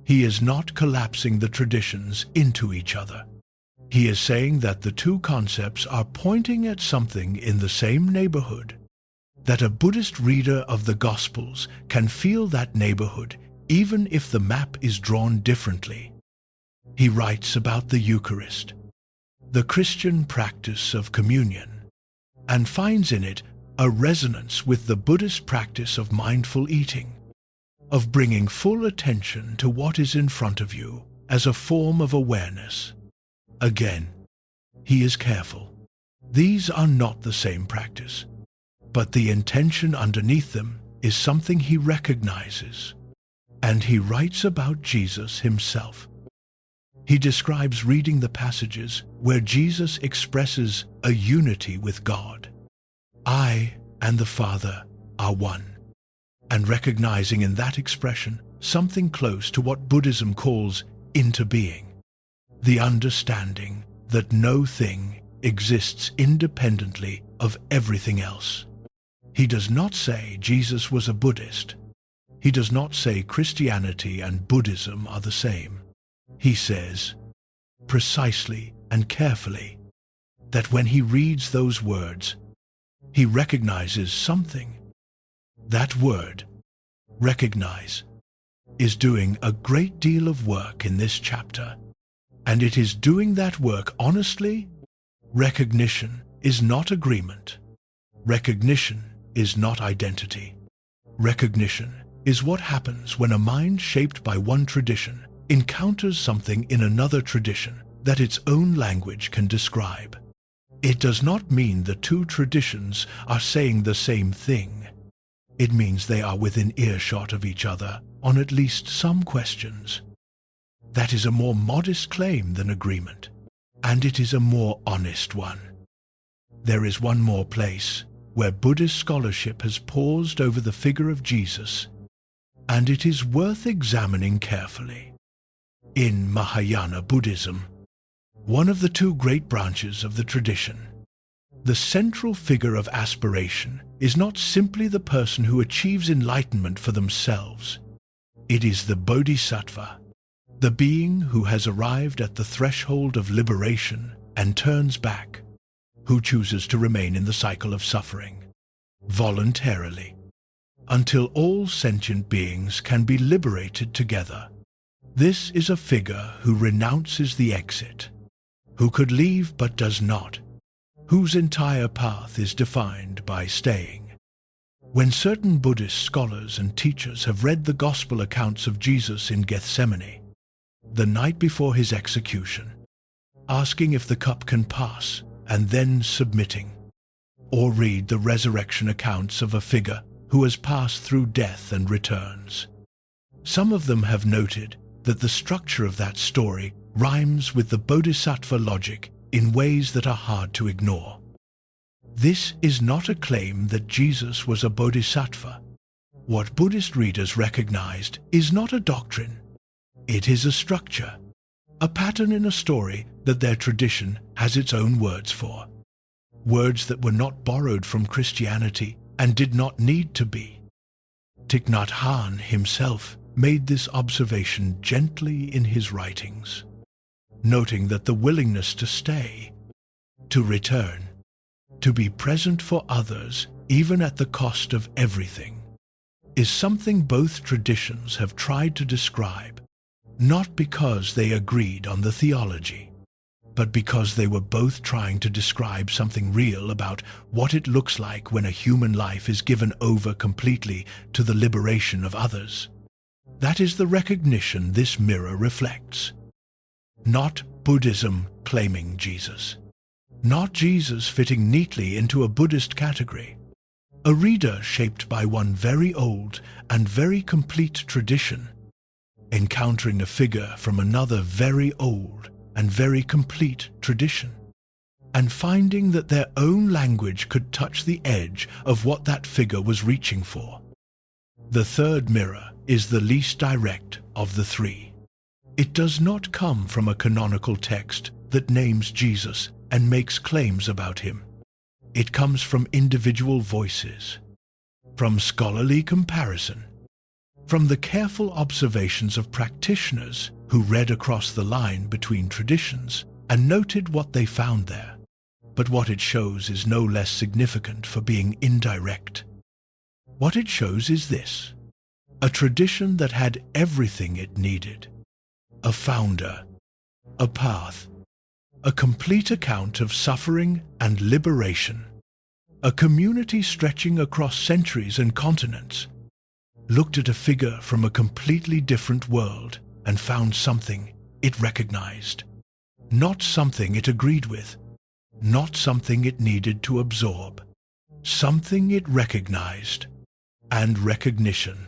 He is not collapsing the traditions into each other. He is saying that the two concepts are pointing at something in the same neighborhood, that a Buddhist reader of the Gospels can feel that neighborhood even if the map is drawn differently. He writes about the Eucharist, the Christian practice of communion, and finds in it a resonance with the Buddhist practice of mindful eating, of bringing full attention to what is in front of you as a form of awareness. Again, he is careful. These are not the same practice, but the intention underneath them is something he recognizes. And he writes about Jesus himself. He describes reading the passages where Jesus expresses a unity with God. I and the Father are one, and recognizing in that expression something close to what Buddhism calls interbeing, the understanding that no thing exists independently of everything else. He does not say Jesus was a Buddhist. He does not say Christianity and Buddhism are the same. He says, precisely and carefully, that when he reads those words, he recognizes something. That word, recognize, is doing a great deal of work in this chapter, and it is doing that work honestly. Recognition is not agreement. Recognition is not identity. Recognition is what happens when a mind shaped by one tradition encounters something in another tradition that its own language can describe. It does not mean the two traditions are saying the same thing. It means they are within earshot of each other on at least some questions. That is a more modest claim than agreement, and it is a more honest one. There is one more place where Buddhist scholarship has paused over the figure of Jesus, and it is worth examining carefully. In Mahayana Buddhism, one of the two great branches of the tradition, the central figure of aspiration is not simply the person who achieves enlightenment for themselves. It is the bodhisattva, the being who has arrived at the threshold of liberation and turns back, who chooses to remain in the cycle of suffering, voluntarily, until all sentient beings can be liberated together. This is a figure who renounces the exit, who could leave but does not, whose entire path is defined by staying. When certain Buddhist scholars and teachers have read the Gospel accounts of Jesus in Gethsemane, the night before his execution, asking if the cup can pass and then submitting, or read the resurrection accounts of a figure who has passed through death and returns, some of them have noted that the structure of that story rhymes with the bodhisattva logic in ways that are hard to ignore. This is not a claim that Jesus was a bodhisattva. What Buddhist readers recognized is not a doctrine. It is a structure, a pattern in a story that their tradition has its own words for. Words that were not borrowed from Christianity and did not need to be. Thich Nhat Hanh himself made this observation gently in his writings, noting that the willingness to stay, to return, to be present for others even at the cost of everything, is something both traditions have tried to describe, not because they agreed on the theology, but because they were both trying to describe something real about what it looks like when a human life is given over completely to the liberation of others. That is the recognition this mirror reflects. Not Buddhism claiming Jesus. Not Jesus fitting neatly into a Buddhist category. A reader shaped by one very old and very complete tradition, encountering a figure from another very old and very complete tradition, and finding that their own language could touch the edge of what that figure was reaching for. The third mirror is the least direct of the three. It does not come from a canonical text that names Jesus and makes claims about him. It comes from individual voices, from scholarly comparison, from the careful observations of practitioners who read across the line between traditions and noted what they found there. But what it shows is no less significant for being indirect. What it shows is this: a tradition that had everything it needed. A founder, a path, a complete account of suffering and liberation, a community stretching across centuries and continents, looked at a figure from a completely different world and found something it recognized, not something it agreed with, not something it needed to absorb, something it recognized. And recognition,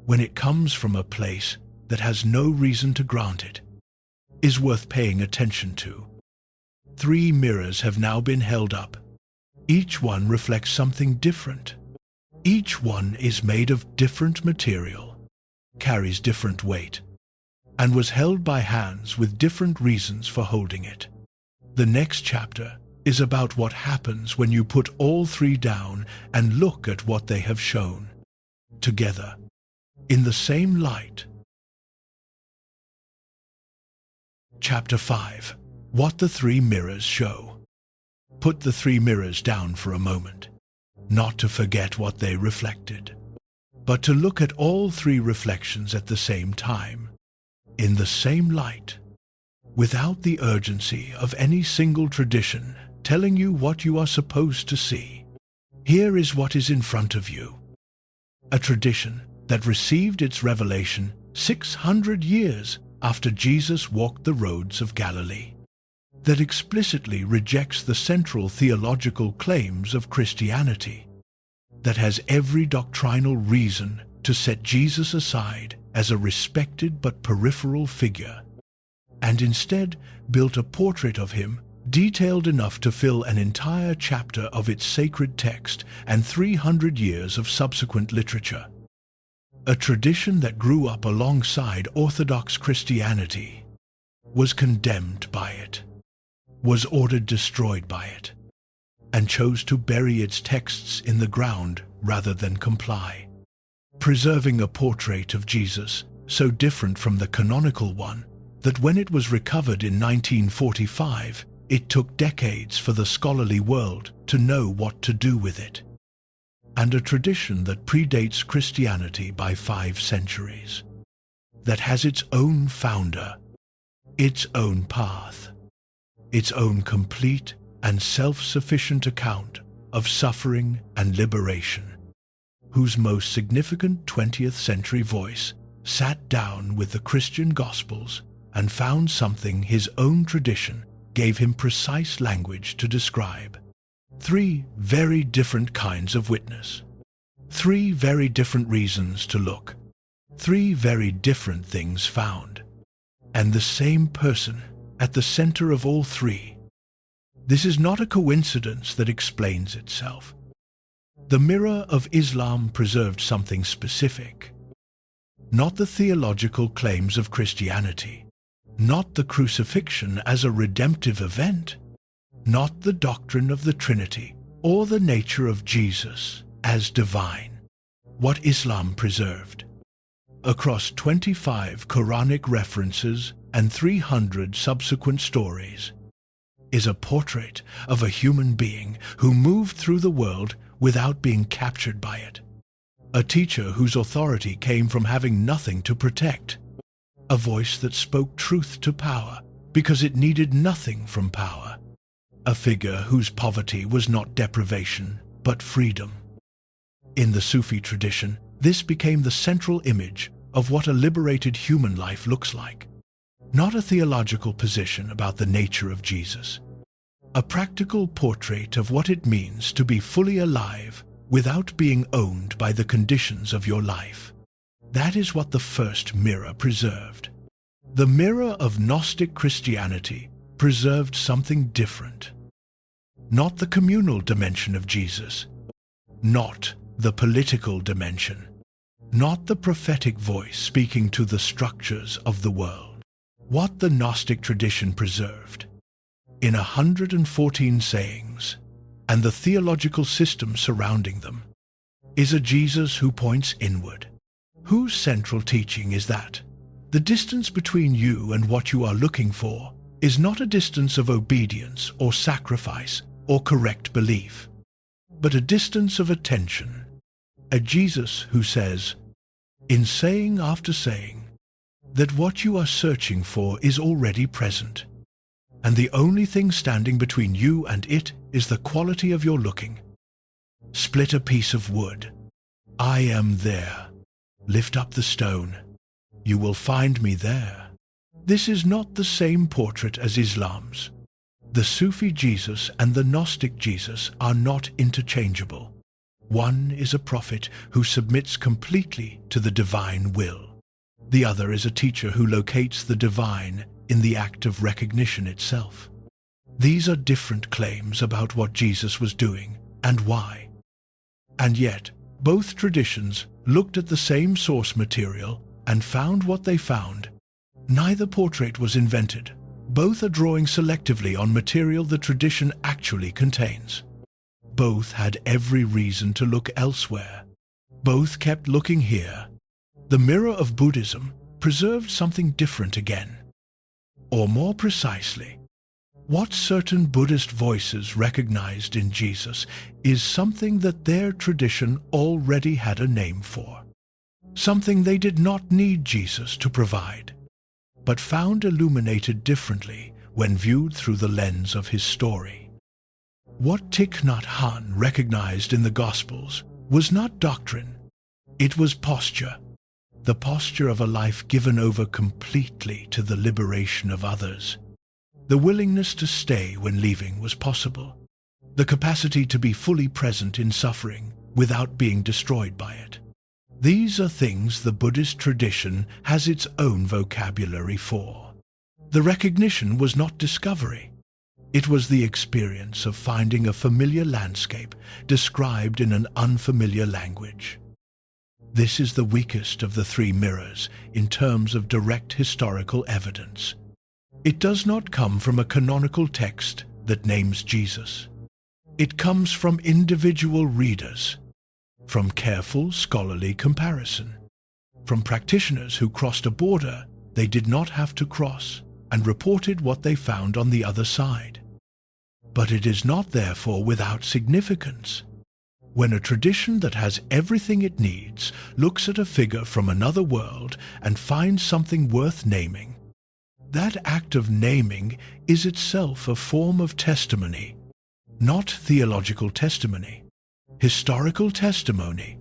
when it comes from a place that has no reason to grant it, is worth paying attention to. 3 mirrors have now been held up. Each one reflects something different. Each one is made of different material, carries different weight, and was held by hands with different reasons for holding it. The next chapter is about what happens when you put all 3 down and look at what they have shown, together, in the same light. Chapter 5. What the 3 mirrors show. Put the 3 mirrors down for a moment, not to forget what they reflected, but to look at all 3 reflections at the same time, in the same light, without the urgency of any single tradition telling you what you are supposed to see. Here is what is in front of you. A tradition that received its revelation 600 years after Jesus walked the roads of Galilee, that explicitly rejects the central theological claims of Christianity. that has every doctrinal reason to set Jesus aside as a respected but peripheral figure, and instead built a portrait of him detailed enough to fill an entire chapter of its sacred text and 300 years of subsequent literature. A tradition that grew up alongside Orthodox Christianity was condemned by it, was ordered destroyed by it, and chose to bury its texts in the ground rather than comply, preserving a portrait of Jesus so different from the canonical one that when it was recovered in 1945, it took decades for the scholarly world to know what to do with it. And a tradition that predates Christianity by 5 centuries, that has its own founder, its own path, its own complete and self-sufficient account of suffering and liberation, whose most significant 20th century voice sat down with the Christian Gospels and found something his own tradition gave him precise language to describe. 3 very different kinds of witness. 3 very different reasons to look. 3 very different things found. And the same person at the center of all 3. This is not a coincidence that explains itself. The mirror of Islam preserved something specific. Not the theological claims of Christianity. Not the crucifixion as a redemptive event. Not the doctrine of the Trinity or the nature of Jesus as divine. What Islam preserved, across 25 Quranic references and 300 subsequent stories, is a portrait of a human being who moved through the world without being captured by it. A teacher whose authority came from having nothing to protect. A voice that spoke truth to power because it needed nothing from power. A figure whose poverty was not deprivation, but freedom. In the Sufi tradition, this became the central image of what a liberated human life looks like. Not a theological position about the nature of Jesus. A practical portrait of what it means to be fully alive without being owned by the conditions of your life. That is what the first mirror preserved. The mirror of Gnostic Christianity preserved something different. Not the communal dimension of Jesus. Not the political dimension. Not the prophetic voice speaking to the structures of the world. What the Gnostic tradition preserved, in 114 sayings, and the theological system surrounding them, is a Jesus who points inward. Whose central teaching is that the distance between you and what you are looking for is not a distance of obedience or sacrifice or correct belief, but a distance of attention. A Jesus who says, in saying after saying, that what you are searching for is already present, and the only thing standing between you and it is the quality of your looking. Split a piece of wood. I am there. Lift up the stone. You will find me there. This is not the same portrait as Islam's. The Sufi Jesus and the Gnostic Jesus are not interchangeable. One is a prophet who submits completely to the divine will. The other is a teacher who locates the divine in the act of recognition itself. These are different claims about what Jesus was doing and why. And yet, both traditions looked at the same source material and found what they found. Neither portrait was invented. Both are drawing selectively on material the tradition actually contains. Both had every reason to look elsewhere. Both kept looking here. The mirror of Buddhism preserved something different again. Or more precisely, what certain Buddhist voices recognized in Jesus is something that their tradition already had a name for. Something they did not need Jesus to provide, but found illuminated differently when viewed through the lens of his story. What Thich Nhat Hanh recognized in the Gospels was not doctrine, it was posture. The posture of a life given over completely to the liberation of others. The willingness to stay when leaving was possible. The capacity to be fully present in suffering without being destroyed by it. These are things the Buddhist tradition has its own vocabulary for. The recognition was not discovery. It was the experience of finding a familiar landscape described in an unfamiliar language. This is the weakest of the three mirrors in terms of direct historical evidence. It does not come from a canonical text that names Jesus. It comes from individual readers, from careful scholarly comparison, from practitioners who crossed a border they did not have to cross and reported what they found on the other side. But it is not therefore without significance. When a tradition that has everything it needs looks at a figure from another world and finds something worth naming, that act of naming is itself a form of testimony, not theological testimony, historical testimony,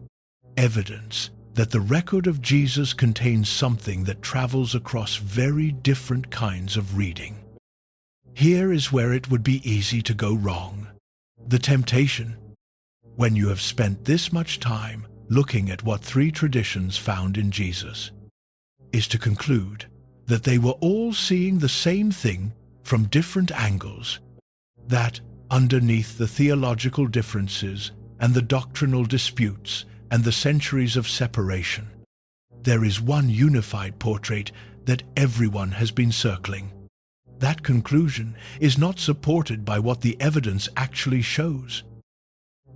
evidence that the record of Jesus contains something that travels across very different kinds of reading. Here is where it would be easy to go wrong. The temptation, when you have spent this much time looking at what three traditions found in Jesus, is to conclude that they were all seeing the same thing from different angles, that underneath the theological differences and the doctrinal disputes and the centuries of separation, there is one unified portrait that everyone has been circling. That conclusion is not supported by what the evidence actually shows.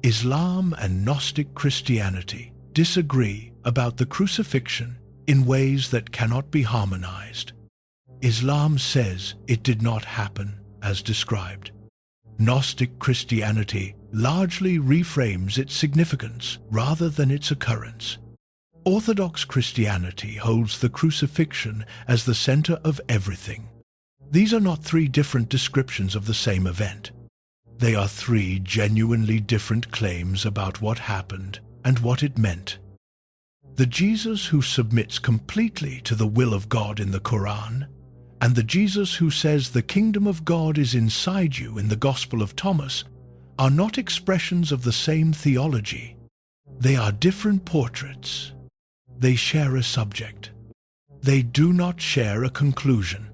Islam and Gnostic Christianity disagree about the crucifixion in ways that cannot be harmonized. Islam says it did not happen as described. Gnostic Christianity largely reframes its significance rather than its occurrence. Orthodox Christianity holds the crucifixion as the center of everything. These are not three different descriptions of the same event. They are three genuinely different claims about what happened and what it meant. The Jesus who submits completely to the will of God in the Quran, and the Jesus who says the kingdom of God is inside you in the Gospel of Thomas, are not expressions of the same theology. They are different portraits. They share a subject. They do not share a conclusion.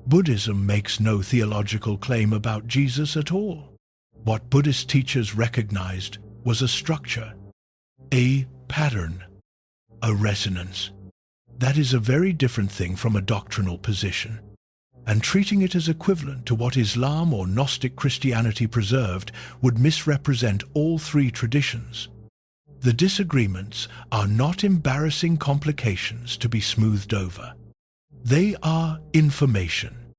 Buddhism makes no theological claim about Jesus at all. What Buddhist teachers recognized was a structure, a pattern, a resonance. That is a very different thing from a doctrinal position, and treating it as equivalent to what Islam or Gnostic Christianity preserved would misrepresent all three traditions. The disagreements are not embarrassing complications to be smoothed over. They are information.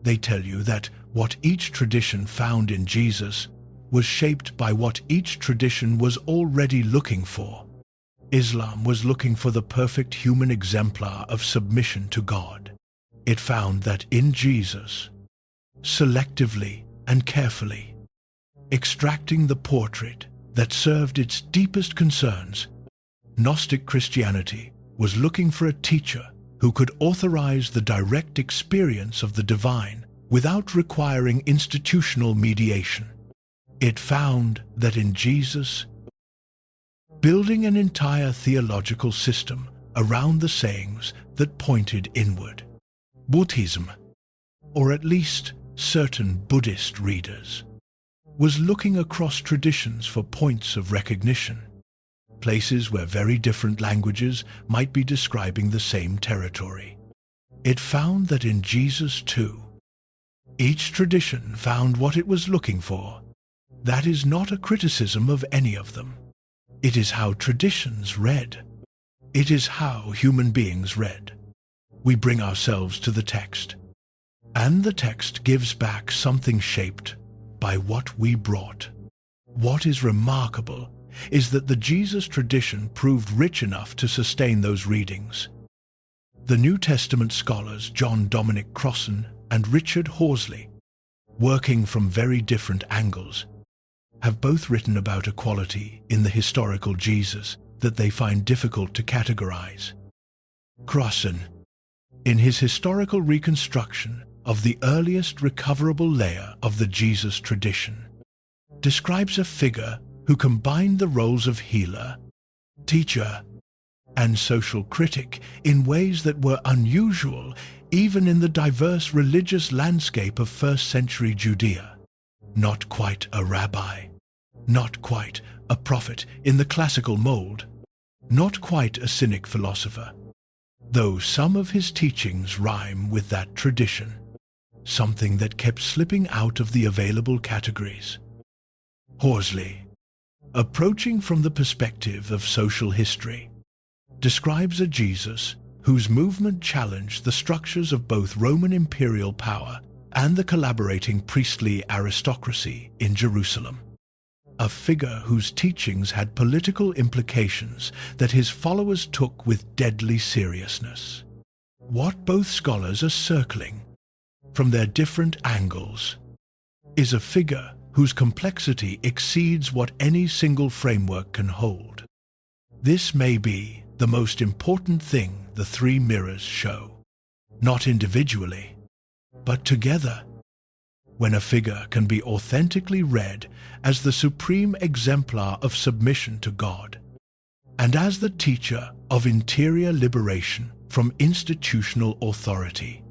They tell you that what each tradition found in Jesus was shaped by what each tradition was already looking for. Islam was looking for the perfect human exemplar of submission to God. It found that in Jesus, selectively and carefully, extracting the portrait that served its deepest concerns, Gnostic Christianity was looking for a teacher who could authorize the direct experience of the divine without requiring institutional mediation. It found that in Jesus, building an entire theological system around the sayings that pointed inward. Buddhism, or at least certain Buddhist readers, was looking across traditions for points of recognition, places where very different languages might be describing the same territory. It found that in Jesus too, each tradition found what it was looking for. That is not a criticism of any of them. It is how traditions read. It is how human beings read. We bring ourselves to the text, and the text gives back something shaped by what we brought. What is remarkable is that the Jesus tradition proved rich enough to sustain those readings. The New Testament scholars John Dominic Crossan and Richard Horsley, working from very different angles, have both written about a quality in the historical Jesus that they find difficult to categorize. Crossan, in his historical reconstruction of the earliest recoverable layer of the Jesus tradition, describes a figure who combined the roles of healer, teacher, and social critic in ways that were unusual even in the diverse religious landscape of first-century Judea. Not quite a rabbi, not quite a prophet in the classical mold, not quite a cynic philosopher, though some of his teachings rhyme with that tradition, something that kept slipping out of the available categories. Horsley, approaching from the perspective of social history, describes a Jesus whose movement challenged the structures of both Roman imperial power and the collaborating priestly aristocracy in Jerusalem. A figure whose teachings had political implications that his followers took with deadly seriousness. What both scholars are circling, from their different angles, is a figure whose complexity exceeds what any single framework can hold. This may be the most important thing the three mirrors show, not individually, but together. When a figure can be authentically read as the supreme exemplar of submission to God, and as the teacher of interior liberation from institutional authority,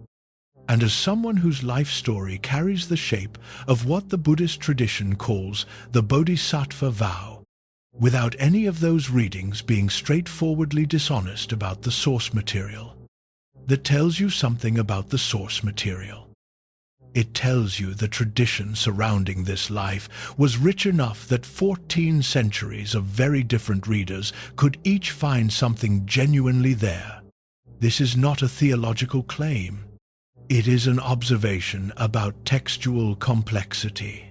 and as someone whose life story carries the shape of what the Buddhist tradition calls the Bodhisattva vow, without any of those readings being straightforwardly dishonest about the source material, that tells you something about the source material. It tells you the tradition surrounding this life was rich enough that 14 centuries of very different readers could each find something genuinely there. This is not a theological claim. It is an observation about textual complexity,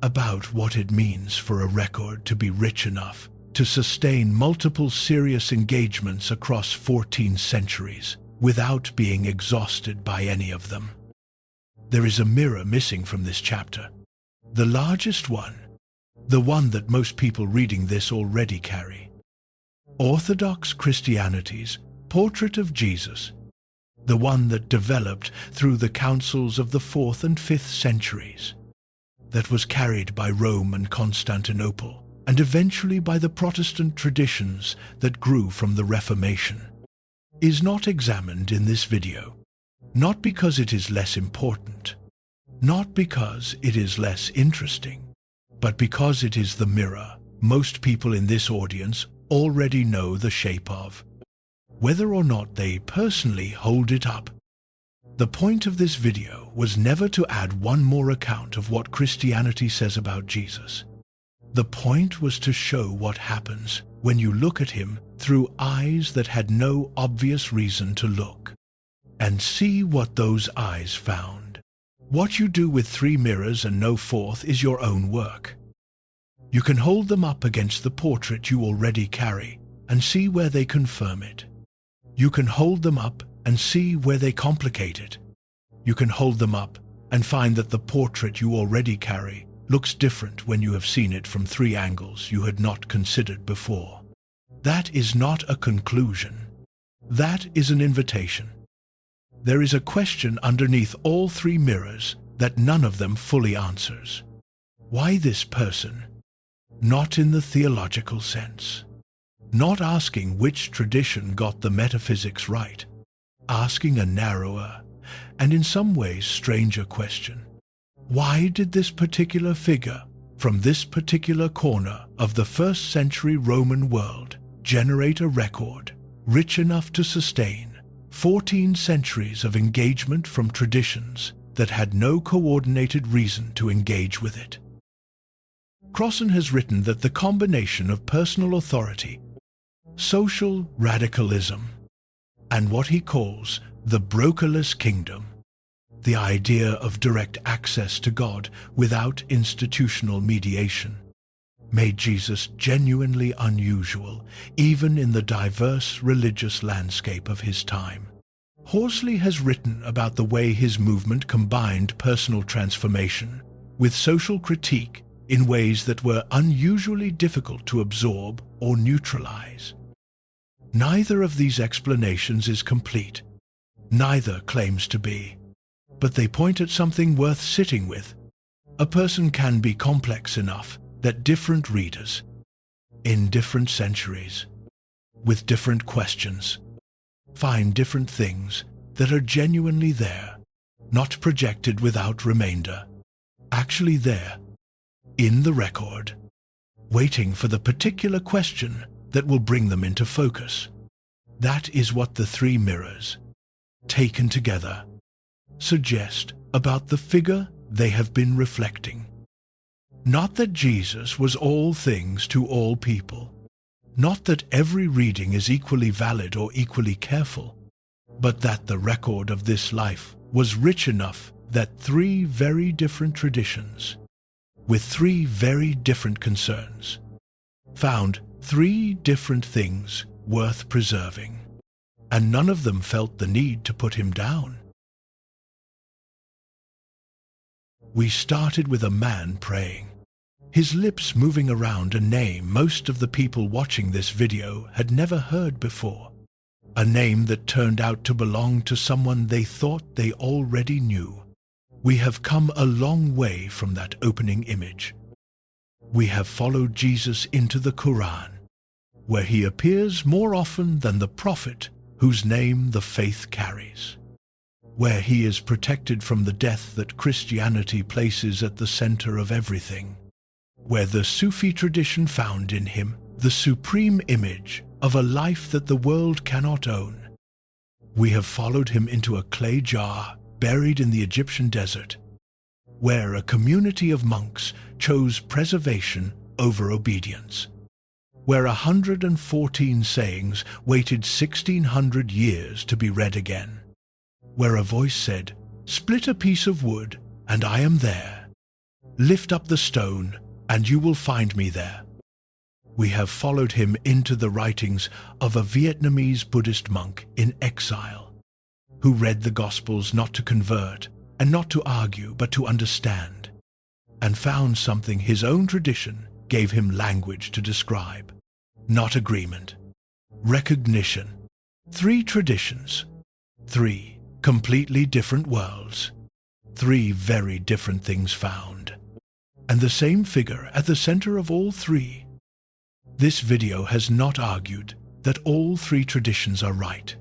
about what it means for a record to be rich enough to sustain multiple serious engagements across 14 centuries without being exhausted by any of them. There is a mirror missing from this chapter, the largest one, the one that most people reading this already carry. Orthodox Christianity's portrait of Jesus, the one that developed through the councils of the 4th and 5th centuries, that was carried by Rome and Constantinople, and eventually by the Protestant traditions that grew from the Reformation, is not examined in this video. Not because it is less important, not because it is less interesting, but because it is the mirror most people in this audience already know the shape of, whether or not they personally hold it up. The point of this video was never to add one more account of what Christianity says about Jesus. The point was to show what happens when you look at him through eyes that had no obvious reason to look, and see what those eyes found. What you do with 3 mirrors and no 4th is your own work. You can hold them up against the portrait you already carry and see where they confirm it. You can hold them up and see where they complicate it. You can hold them up and find that the portrait you already carry looks different when you have seen it from 3 angles you had not considered before. That is not a conclusion. That is an invitation. There is a question underneath all 3 mirrors that none of them fully answers. Why this person? Not in the theological sense. Not asking which tradition got the metaphysics right. Asking a narrower, and in some ways stranger question. Why did this particular figure, from this particular corner of the 1st century Roman world, generate a record rich enough to sustain 14 centuries of engagement from traditions that had no coordinated reason to engage with it? Crossan has written that the combination of personal authority, social radicalism, and what he calls the brokerless kingdom, the idea of direct access to God without institutional mediation, made Jesus genuinely unusual, even in the diverse religious landscape of his time. Horsley has written about the way his movement combined personal transformation with social critique in ways that were unusually difficult to absorb or neutralize. Neither of these explanations is complete. Neither claims to be. But they point at something worth sitting with. A person can be complex enough that different readers, in different centuries, with different questions, find different things that are genuinely there, not projected without remainder, actually there, in the record, waiting for the particular question that will bring them into focus. That is what the three mirrors, taken together, suggest about the figure they have been reflecting. Not that Jesus was all things to all people, not that every reading is equally valid or equally careful, but that the record of this life was rich enough that three very different traditions, with three very different concerns, found three different things worth preserving, and none of them felt the need to put him down. We started with a man praying, his lips moving around a name most of the people watching this video had never heard before, a name that turned out to belong to someone they thought they already knew. We have come a long way from that opening image. We have followed Jesus into the Quran, where he appears more often than the prophet whose name the faith carries, where he is protected from the death that Christianity places at the center of everything, where the Sufi tradition found in him the supreme image of a life that the world cannot own. We have followed him into a clay jar buried in the Egyptian desert, where a community of monks chose preservation over obedience, where 114 sayings waited 1600 years to be read again, where a voice said, "Split a piece of wood, and I am there. Lift up the stone, and you will find me there." We have followed him into the writings of a Vietnamese Buddhist monk in exile, who read the Gospels not to convert and not to argue but to understand, and found something his own tradition gave him language to describe, not agreement, recognition. Three traditions, three completely different worlds, three very different things found, and the same figure at the center of all three. This video has not argued that all three traditions are right.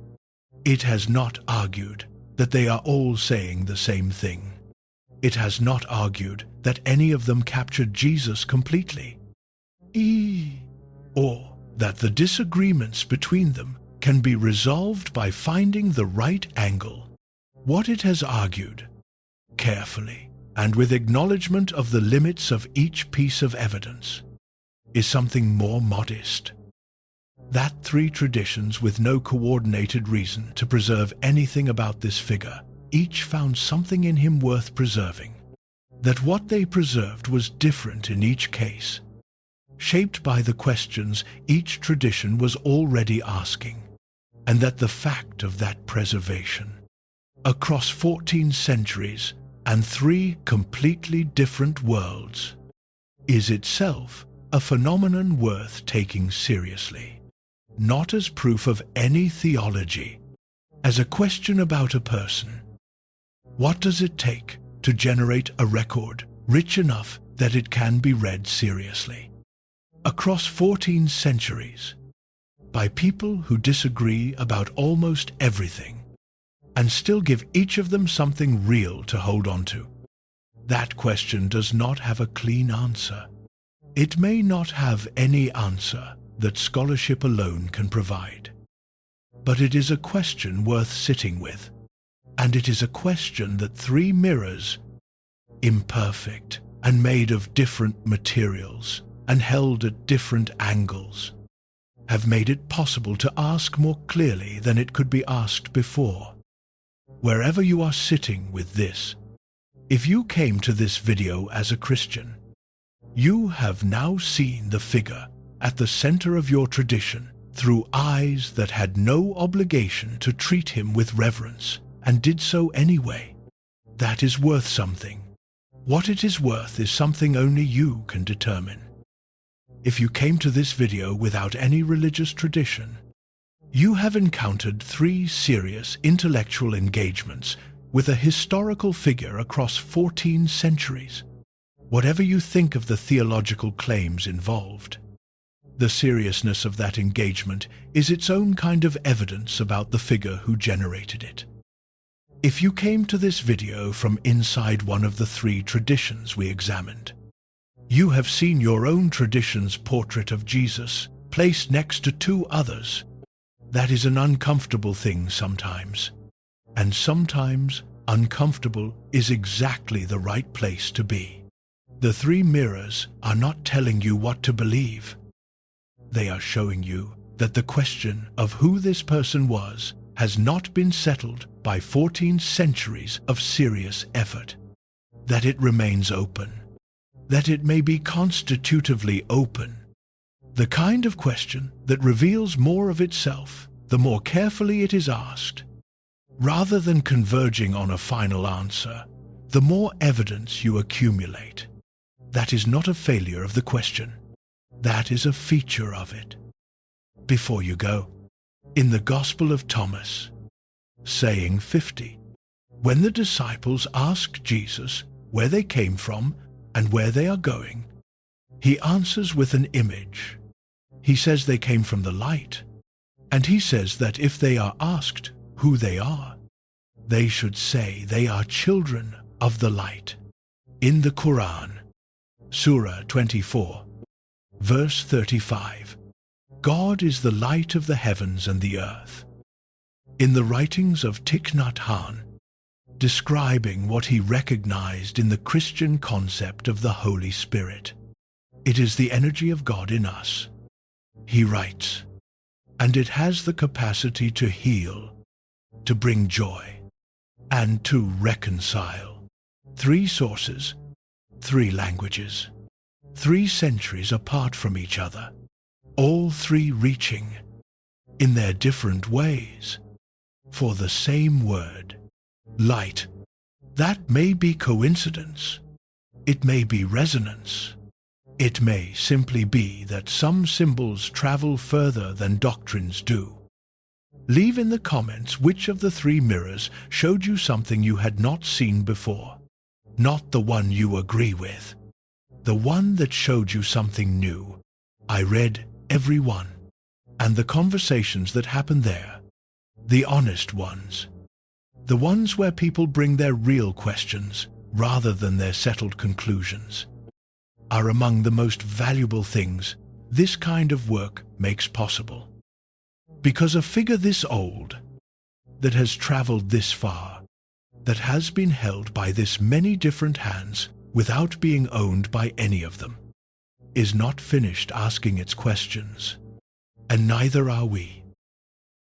It has not argued that they are all saying the same thing. It has not argued that any of them captured Jesus completely, or that the disagreements between them can be resolved by finding the right angle. What it has argued, carefully and with acknowledgement of the limits of each piece of evidence, is something more modest. That three traditions with no coordinated reason to preserve anything about this figure, each found something in him worth preserving. That what they preserved was different in each case, shaped by the questions each tradition was already asking, and that the fact of that preservation, across 14 centuries and three completely different worlds, is itself a phenomenon worth taking seriously, not as proof of any theology, as a question about a person. What does it take to generate a record rich enough that it can be read seriously, across 14 centuries, by people who disagree about almost everything, and still give each of them something real to hold on to? That question does not have a clean answer. It may not have any answer that scholarship alone can provide. But it is a question worth sitting with, and it is a question that three mirrors, imperfect and made of different materials and held at different angles, have made it possible to ask more clearly than it could be asked before. Wherever you are sitting with this, if you came to this video as a Christian, you have now seen the figure at the center of your tradition through eyes that had no obligation to treat him with reverence and did so anyway. That is worth something. What it is worth is something only you can determine. If you came to this video without any religious tradition, you have encountered three serious intellectual engagements with a historical figure across 14 centuries. whatever you think of the theological claims involved. The seriousness of that engagement is its own kind of evidence about the figure who generated it. If you came to this video from inside one of the three traditions we examined, you have seen your own tradition's portrait of Jesus placed next to two others. That is an uncomfortable thing sometimes, and sometimes uncomfortable is exactly the right place to be. The three mirrors are not telling you what to believe. They are showing you that the question of who this person was has not been settled by 14 centuries of serious effort, that it remains open, that it may be constitutively open. The kind of question that reveals more of itself the more carefully it is asked. Rather than converging on a final answer, the more evidence you accumulate. That is not a failure of the question. That is a feature of it. Before you go, in the Gospel of Thomas, saying 50, when the disciples ask Jesus where they came from and where they are going, he answers with an image. He says they came from the light, and he says that if they are asked who they are, they should say they are children of the light. In the Quran, Surah 24, verse 35, God is the light of the heavens and the earth. In the writings of Thich Nhat Hanh, describing what he recognized in the Christian concept of the Holy Spirit, it is the energy of God in us. He writes, and it has the capacity to heal, to bring joy, and to reconcile. 3 sources, 3 languages, 3 centuries apart from each other, all 3 reaching, in their different ways, for the same word, light. That may be coincidence. It may be resonance. It may simply be that some symbols travel further than doctrines do. Leave in the comments which of the 3 mirrors showed you something you had not seen before. Not the one you agree with. The one that showed you something new. I read every one. And the conversations that happen there. The honest ones. The ones where people bring their real questions rather than their settled conclusions, are among the most valuable things this kind of work makes possible. Because a figure this old, that has traveled this far, that has been held by this many different hands without being owned by any of them, is not finished asking its questions, and neither are we.